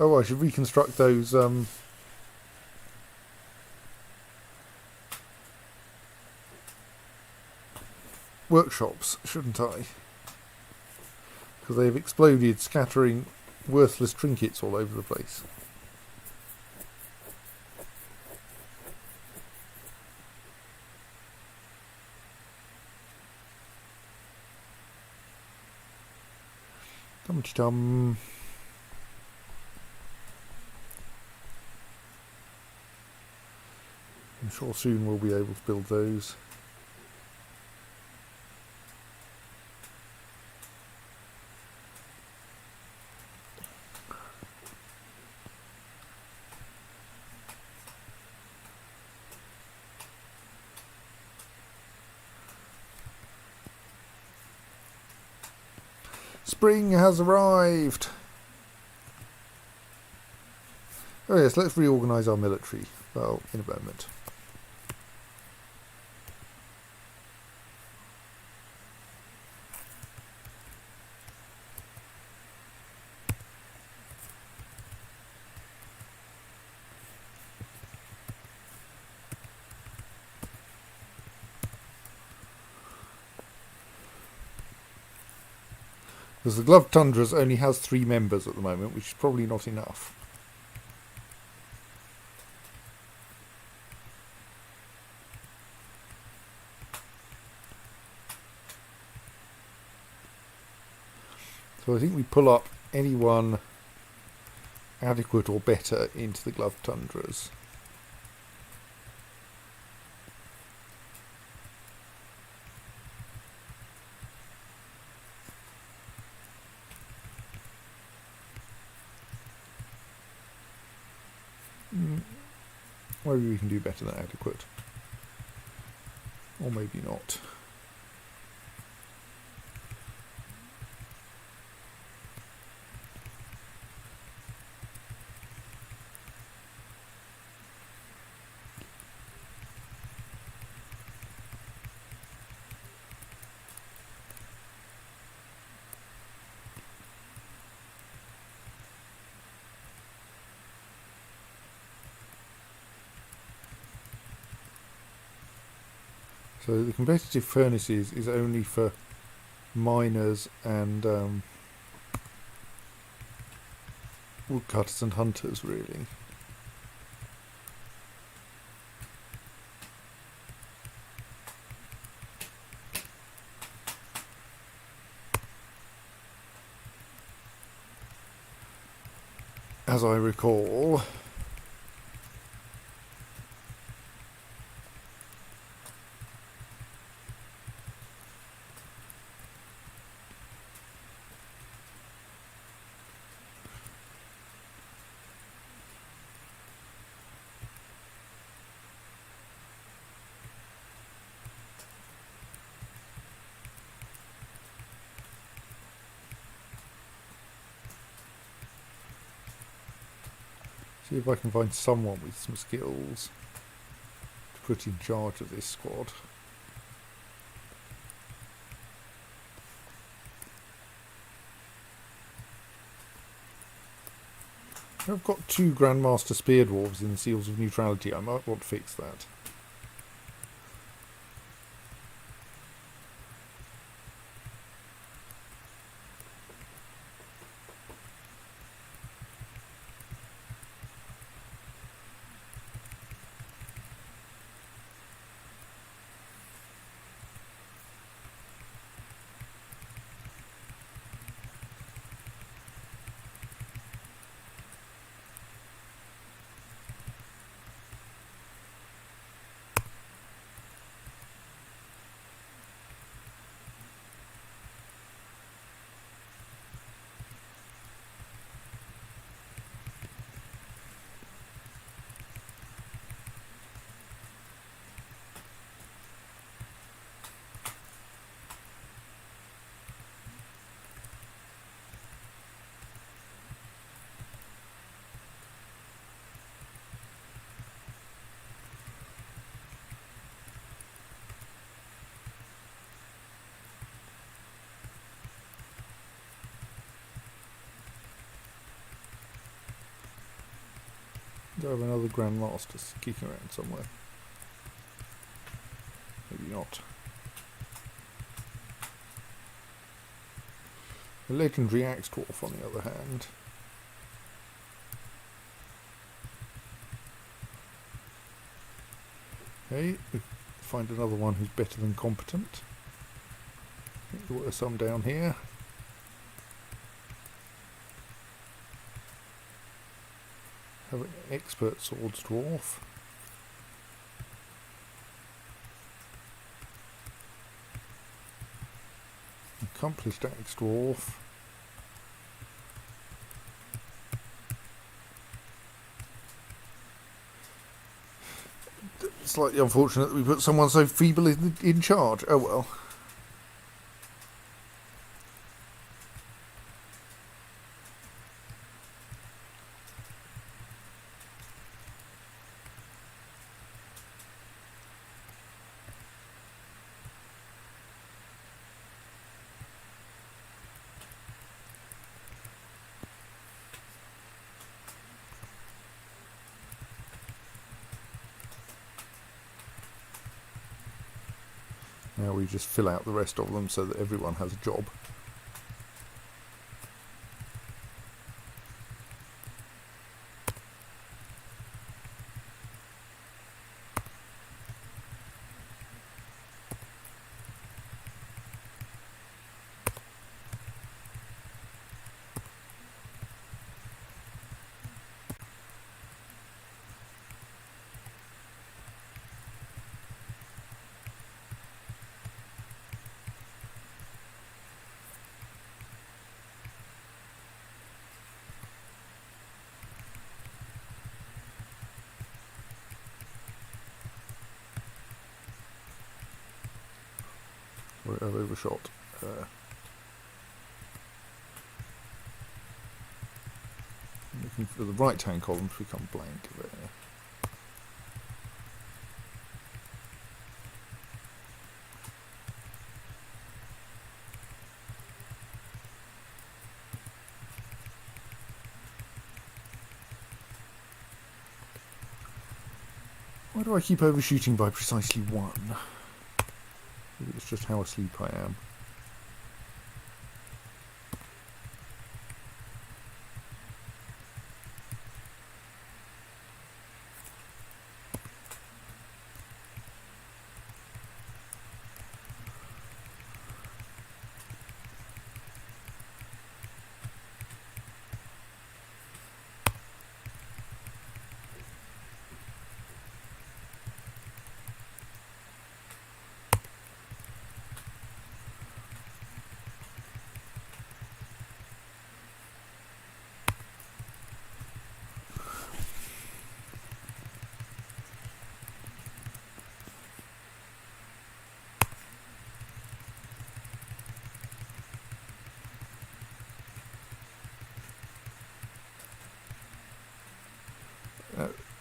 Oh, I should reconstruct those workshops, shouldn't I? Because they've exploded, scattering worthless trinkets all over the place. Dum-de-dum. I'm sure soon we'll be able to build those. Spring has arrived! Oh yes, let's reorganise our military. Well, in a moment. Because the Gloved Tundras only has 3 members at the moment, which is probably not enough. So I think we pull up anyone adequate or better into the Gloved Tundras. Maybe we can do better than adequate. Or maybe not. So the competitive furnaces is only for miners and woodcutters and hunters, really. As I recall. See if I can find someone with some skills to put in charge of this squad. I've got 2 Grandmaster Spear Dwarves in the Seals of Neutrality. I might want to fix that. Do I have another Grand Master kicking around somewhere? Maybe not. A legendary axe dwarf, on the other hand. Okay, find another one who's better than competent. I think there were some down here. Have an expert swords dwarf. Accomplished axe dwarf. Slightly unfortunate that we put someone so feeble in charge. Oh well. Now we just fill out the rest of them so that everyone has a job. I've overshot. Looking for the right hand column to become blank there. Why do I keep overshooting by precisely one? Maybe it's just how asleep I am.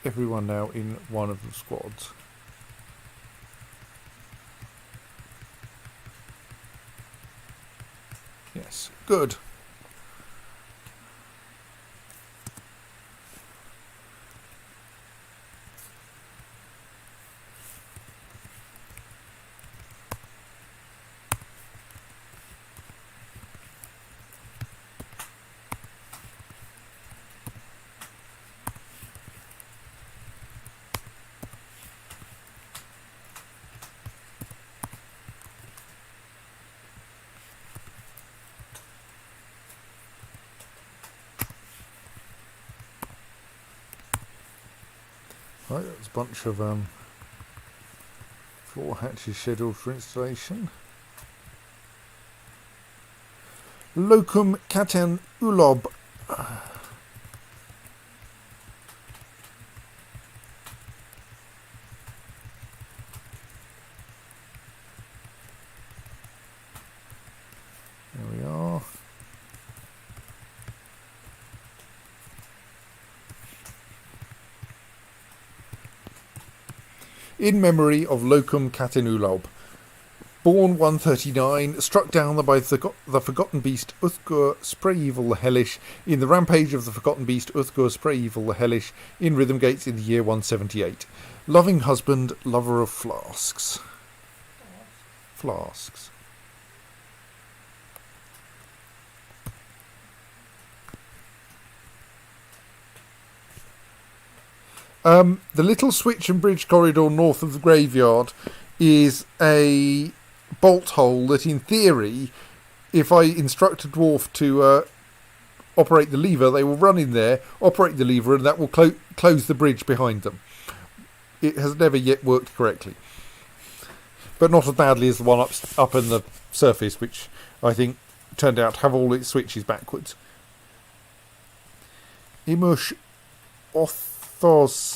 Everyone now in one of the squads. Yes, good. Right, there's a bunch of floor hatches scheduled for installation. Locum caten ulob. There we are. In memory of Locum Catenulob. Born 139, struck down by the Forgotten Beast Uthgur Spray-Evil the Hellish in the Rampage of the Forgotten Beast Uthgur Spray-Evil the Hellish in Rhythmgates in the year 178. Loving husband, lover of flasks. Flasks. The little switch and bridge corridor north of the graveyard is a bolt hole that, in theory, if I instruct a dwarf to operate the lever, they will run in there, operate the lever, and that will close the bridge behind them. It has never yet worked correctly. But not as badly as the one up in the surface, which I think turned out to have all its switches backwards. Imush Orthostatan.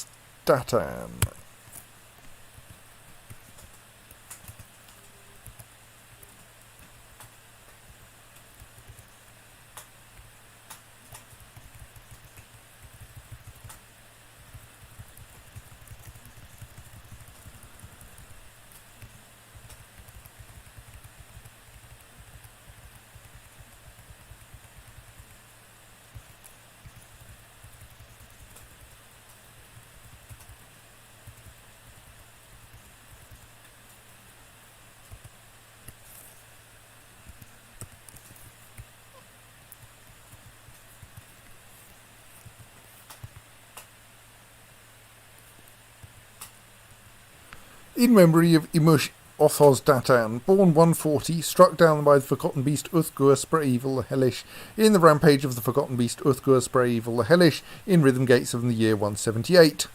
In memory of Imush Orthostatan, born 140, struck down by the Forgotten Beast Uthgur Spray-Evil the Hellish in the Rampage of the Forgotten Beast Uthgur Spray-Evil the Hellish in Rhythmgates of the year 178.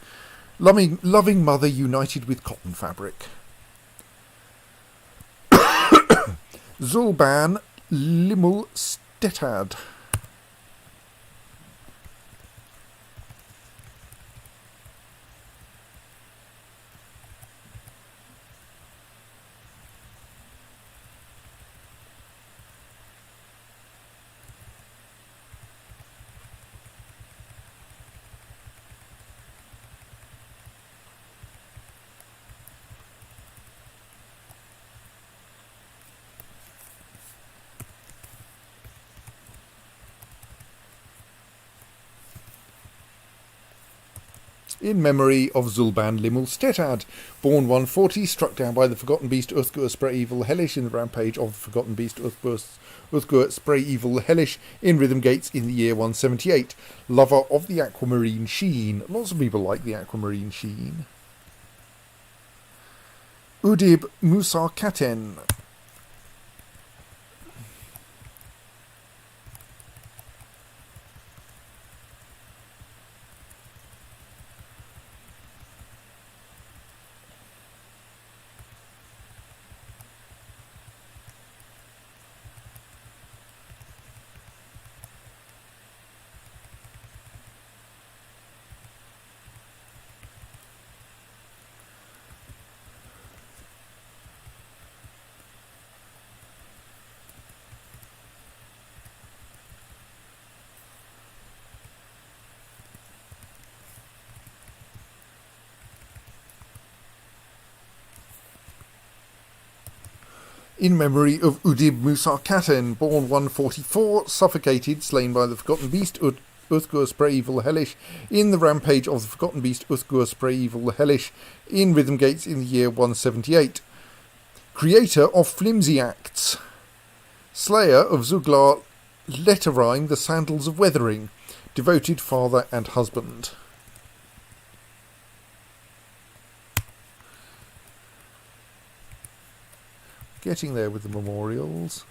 Loving mother united with cotton fabric. Zulban Limul Stetad. In memory of Zulban Limul Stetad, born 140, struck down by the Forgotten Beast Uthgur Spray-Evil the Hellish in the Rampage of the Forgotten Beast Uthgur Spray-Evil the Hellish in Rhythmgates in the year 178. Lover of the aquamarine sheen. Lots of people like the aquamarine sheen. Udib Musa Katen. In memory of Udib Musa Katen, born 144, suffocated, slain by the Forgotten Beast Uthgur Spray-Evil the Hellish in the Rampage of the Forgotten Beast Uthgur Spray-Evil the Hellish in Rhythmgates in the year 178. Creator of Flimsy Acts. Slayer of Zuglar Letterine, the Sandals of Weathering. Devoted father and husband. Getting there with the memorials.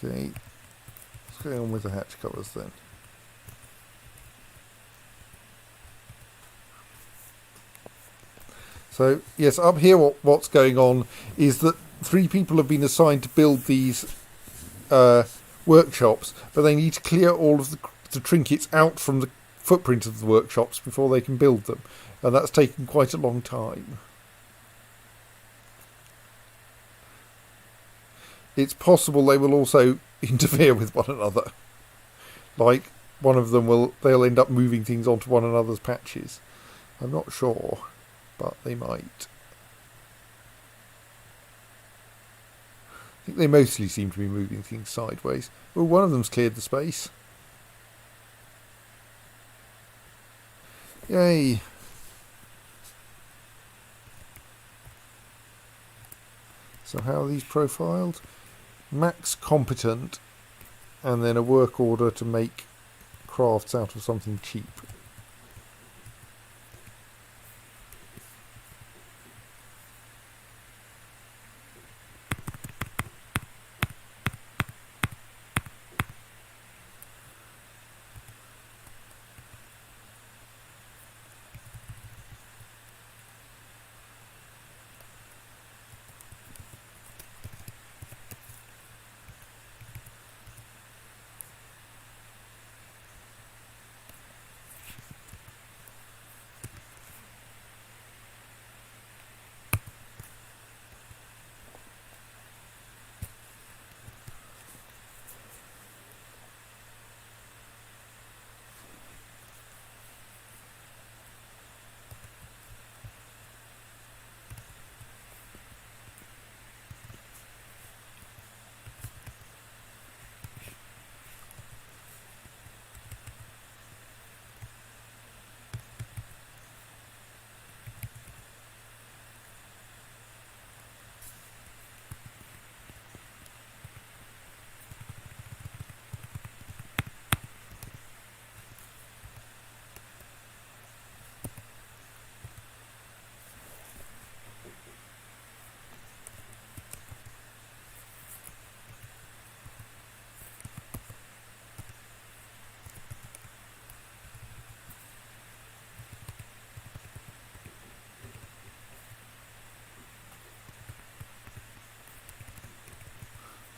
Okay, let's go on with the hatch colours then. So, yes, up here what's going on is that 3 people have been assigned to build these workshops, but they need to clear all of the trinkets out from the footprint of the workshops before they can build them. And that's taken quite a long time. It's possible they will also interfere with one another. Like, one of them they'll end up moving things onto one another's patches. I'm not sure, but they might. I think they mostly seem to be moving things sideways. Well, one of them's cleared the space. Yay. So how are these profiled? Max competent, and then a work order to make crafts out of something cheap.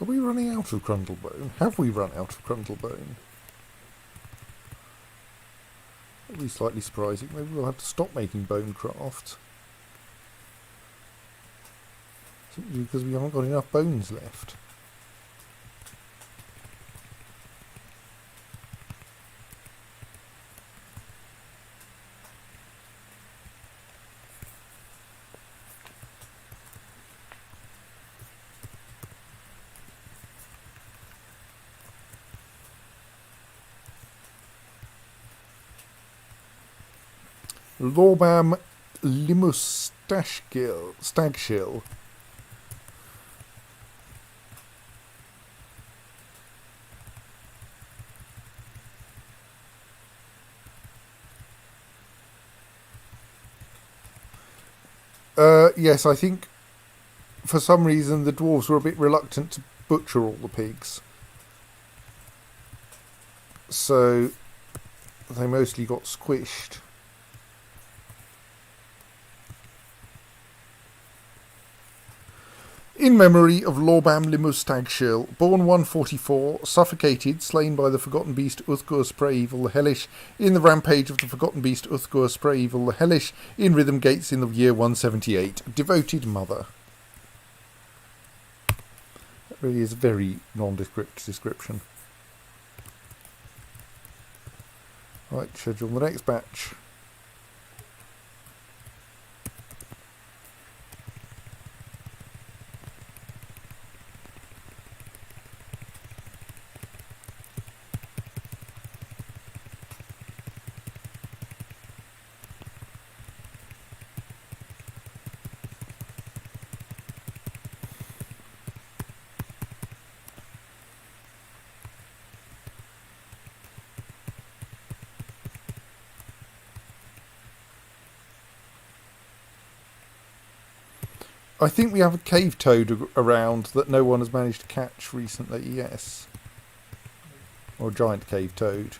Are we running out of Crundlebone? Have we run out of Crundlebone? That'll be slightly surprising. Maybe we'll have to stop making bone craft. Simply because we haven't got enough bones left. Lorbam Stagshell. Yes, I think for some reason the dwarves were a bit reluctant to butcher all the pigs. So they mostly got squished. In memory of Lorbam Stagshell, born 144, suffocated, slain by the Forgotten Beast Uthgur Spray-Evil the Hellish, in the rampage of the Forgotten Beast Uthgur Spray-Evil the Hellish, in Rhythmgates in the year 178. Devoted mother. That really is a very nondescript description. Right, schedule the next batch. I think we have a cave toad around that no one has managed to catch recently, yes. Or a giant cave toad.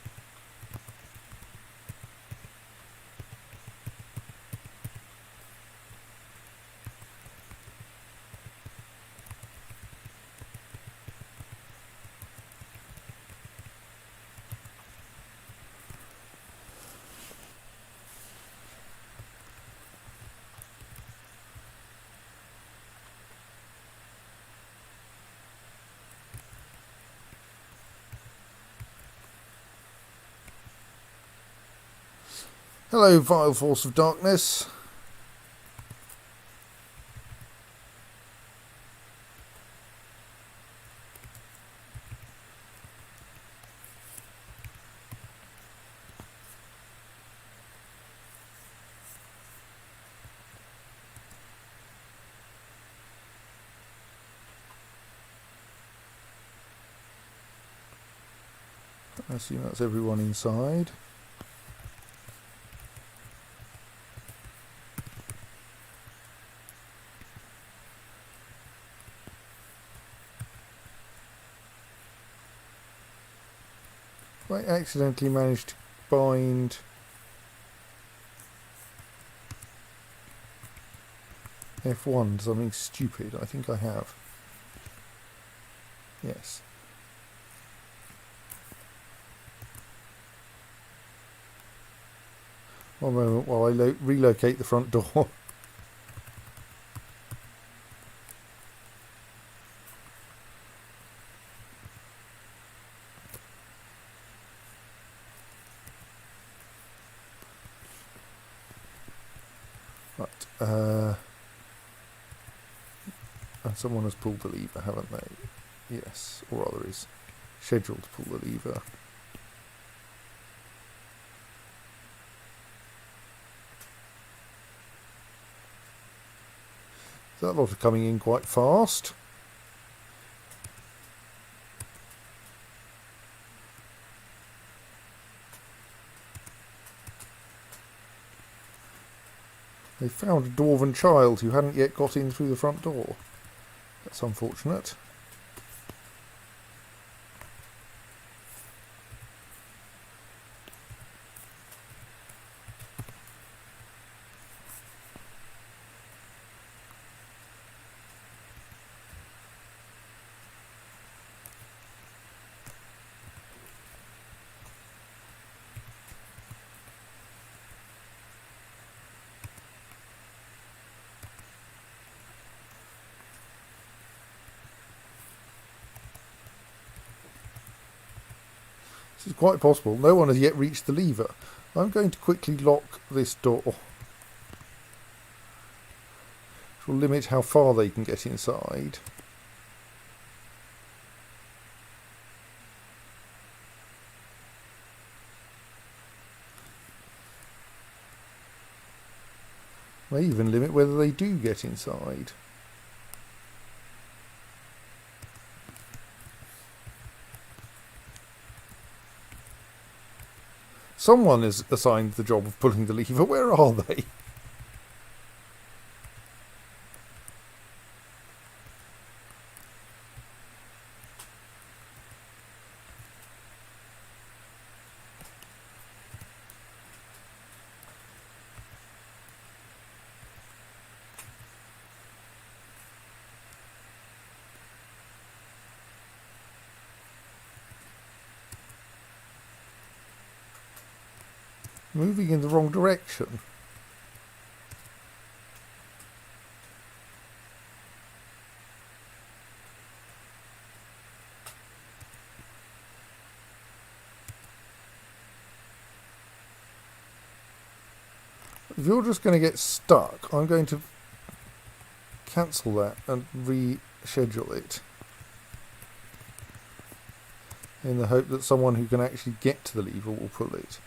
Hello, vile force of darkness. I assume that's everyone inside. I accidentally managed to bind F1 to something stupid. I think I have. Yes. One moment while I relocate the front door. Right. And someone has pulled the lever, haven't they? Yes. Or rather is scheduled to pull the lever. That lot are coming in quite fast. They found a dwarven child who hadn't yet got in through the front door. That's unfortunate. This is quite possible. No one has yet reached the lever. I'm going to quickly lock this door, which will limit how far they can get inside. May even limit whether they do get inside. Someone is assigned the job of pulling the lever. Where are they? Moving in the wrong direction. If you're just going to get stuck, I'm going to cancel that and reschedule it in the hope that someone who can actually get to the lever will pull it.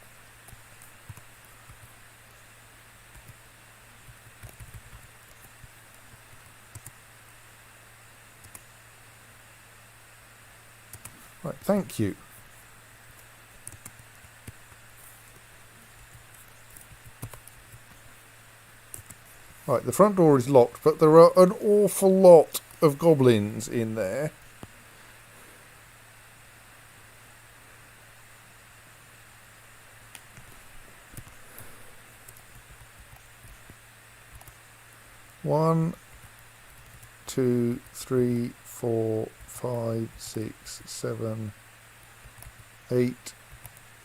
Right, thank you. Right, the front door is locked, but there are an awful lot of goblins in there. One, 2, 3, 4, 5, 6, 7, 8,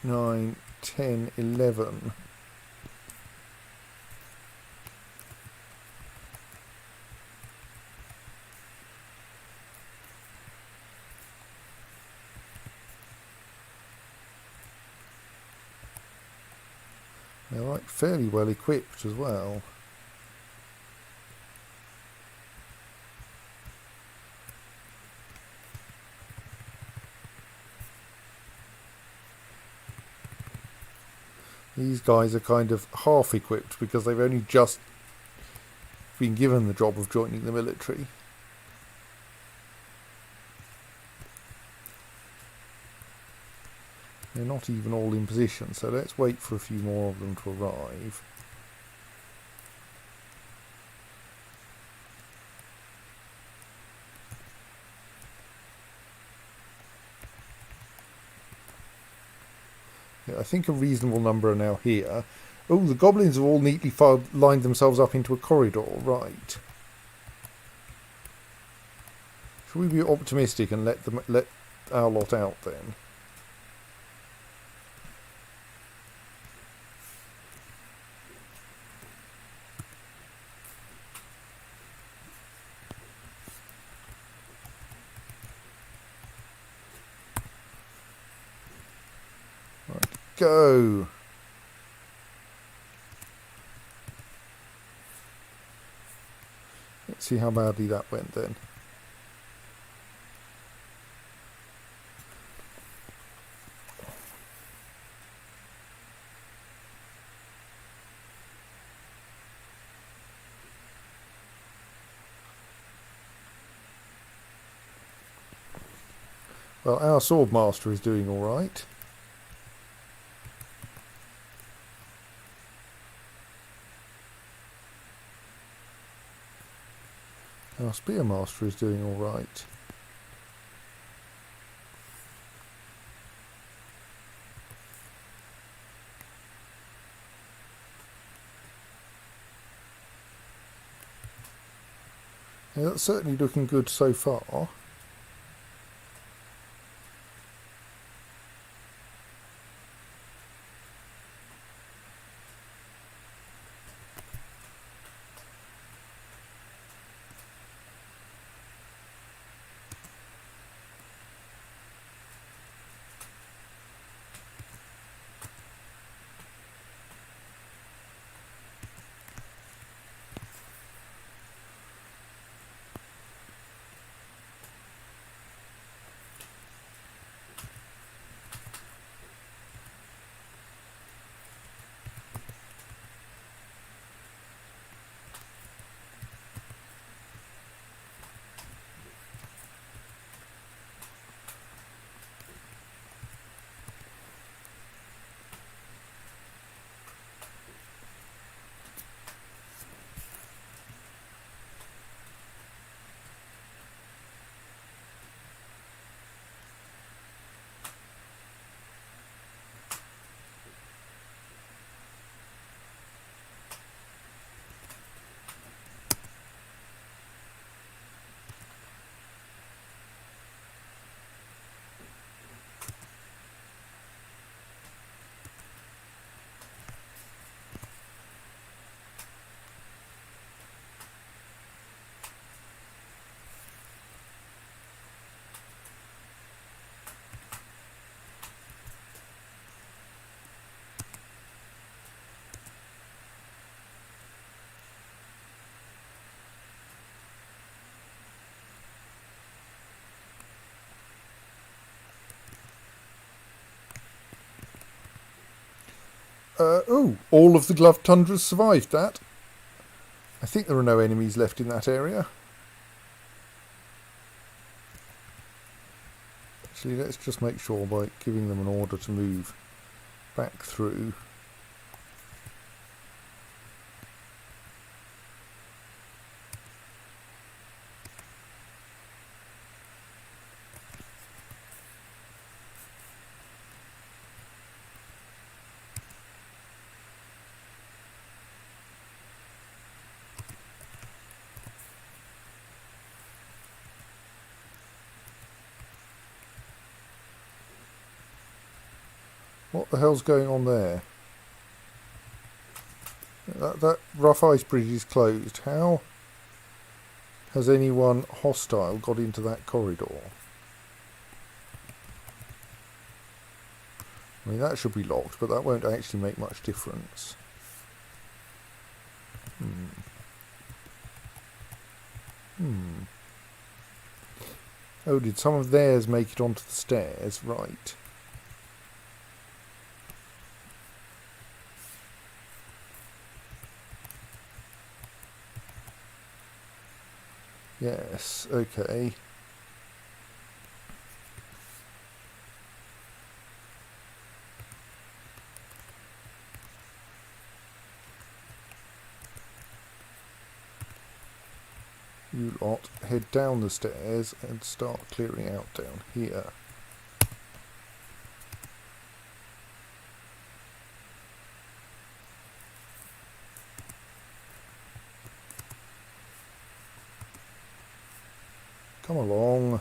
9, 10, 11. They're like fairly well equipped as well. These guys are kind of half equipped because they've only just been given the job of joining the military. They're not even all in position, so let's wait for a few more of them to arrive. Yeah, I think a reasonable number are now here. Oh, the goblins have all neatly lined themselves up into a corridor, right. Should we be optimistic and let our lot out then? Right, go! Let's see how badly that went then. Well, our swordmaster is doing all right. Our spearmaster is doing all right. Yeah, that's certainly looking good so far. Oh, all of the gloved tundras survived that. I think there are no enemies left in that area. Actually, let's just make sure by giving them an order to move back through. What the hell's going on there? That rough ice bridge is closed. How has anyone hostile got into that corridor? I mean, that should be locked, but that won't actually make much difference. Oh, did some of theirs make it onto the stairs? Right. Yes, okay. You lot head down the stairs and start clearing out down here. Come along.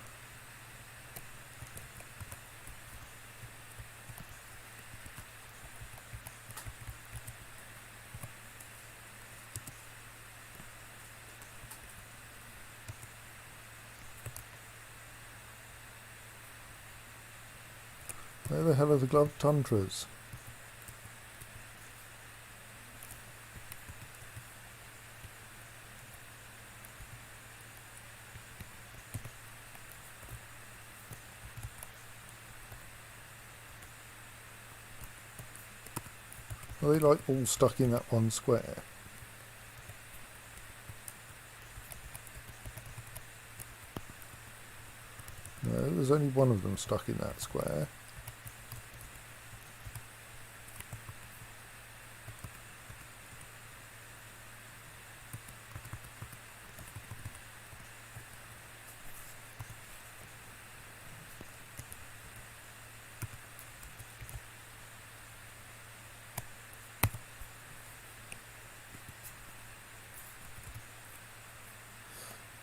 Where the hell are the gloved tundras? Are they like all stuck in that one square? No, there's only one of them stuck in that square.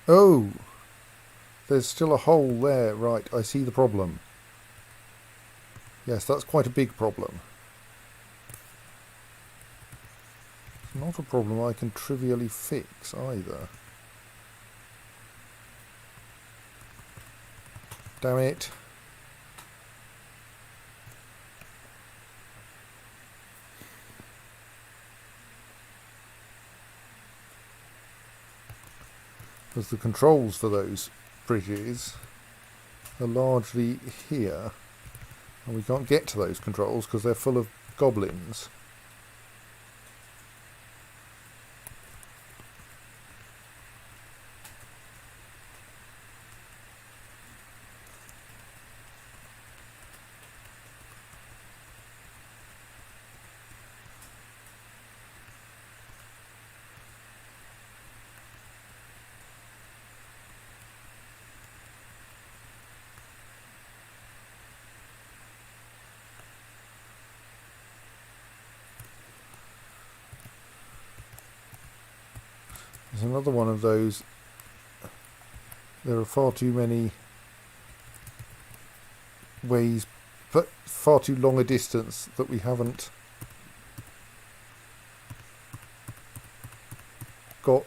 Oh! There's still a hole there. Right, I see the problem. Yes, that's quite a big problem. It's not a problem I can trivially fix either. Damn it. Because the controls for those bridges are largely here, and we can't get to those controls because they're full of goblins. There's another one of those. There are far too many ways, but far too long a distance that we haven't got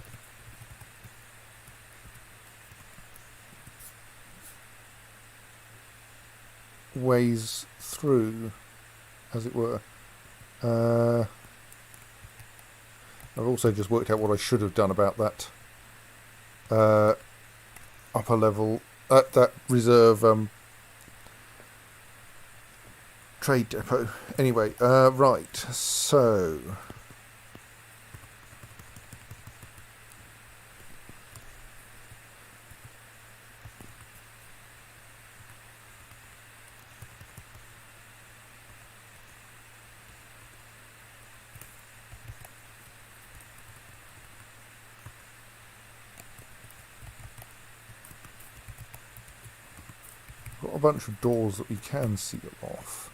ways through, as it were. I've also just worked out what I should have done about that upper level, that reserve trade depot. Anyway, right, so got a bunch of doors that we can seal off.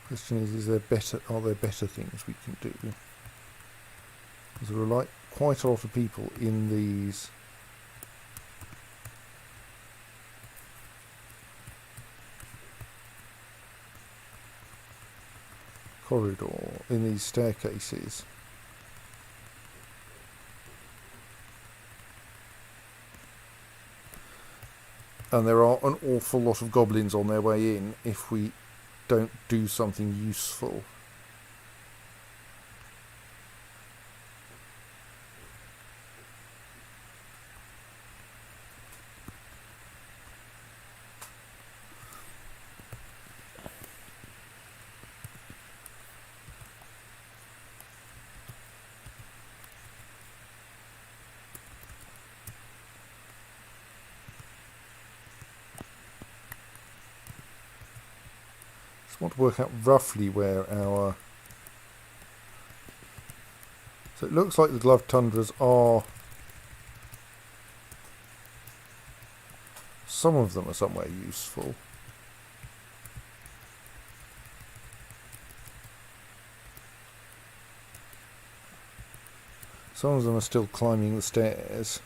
Question is there better? Are there better things we can do? Because there are like quite a lot of people in these corridor, in these staircases. And there are an awful lot of goblins on their way in if we don't do something useful. Just want to work out roughly where our... So it looks like the gloved tundras are... Some of them are somewhere useful. Some of them are still climbing the stairs.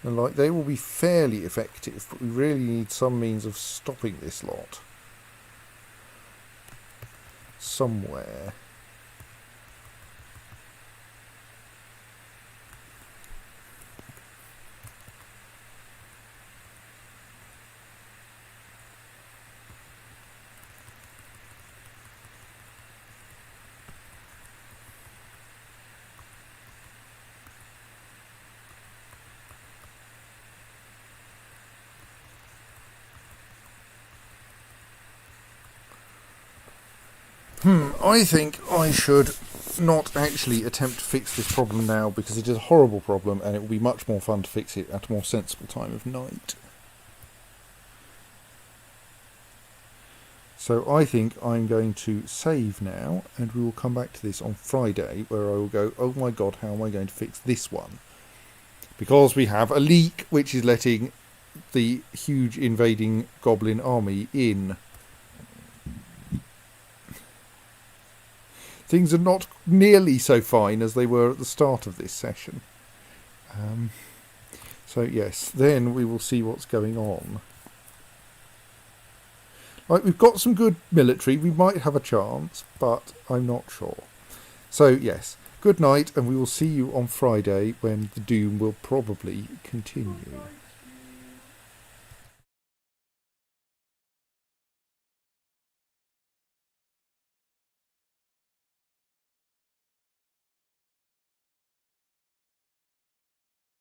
And like, they will be fairly effective, but we really need some means of stopping this lot somewhere. I think I should not actually attempt to fix this problem now, because it is a horrible problem and it will be much more fun to fix it at a more sensible time of night. So I think I'm going to save now, and we will come back to this on Friday, where I will go, oh my god, how am I going to fix this one? Because we have a leak which is letting the huge invading goblin army in. Things are not nearly so fine as they were at the start of this session. So yes, then we will see what's going on. Right, we've got some good military. We might have a chance, but I'm not sure. So yes, good night, and we will see you on Friday when the doom will probably continue.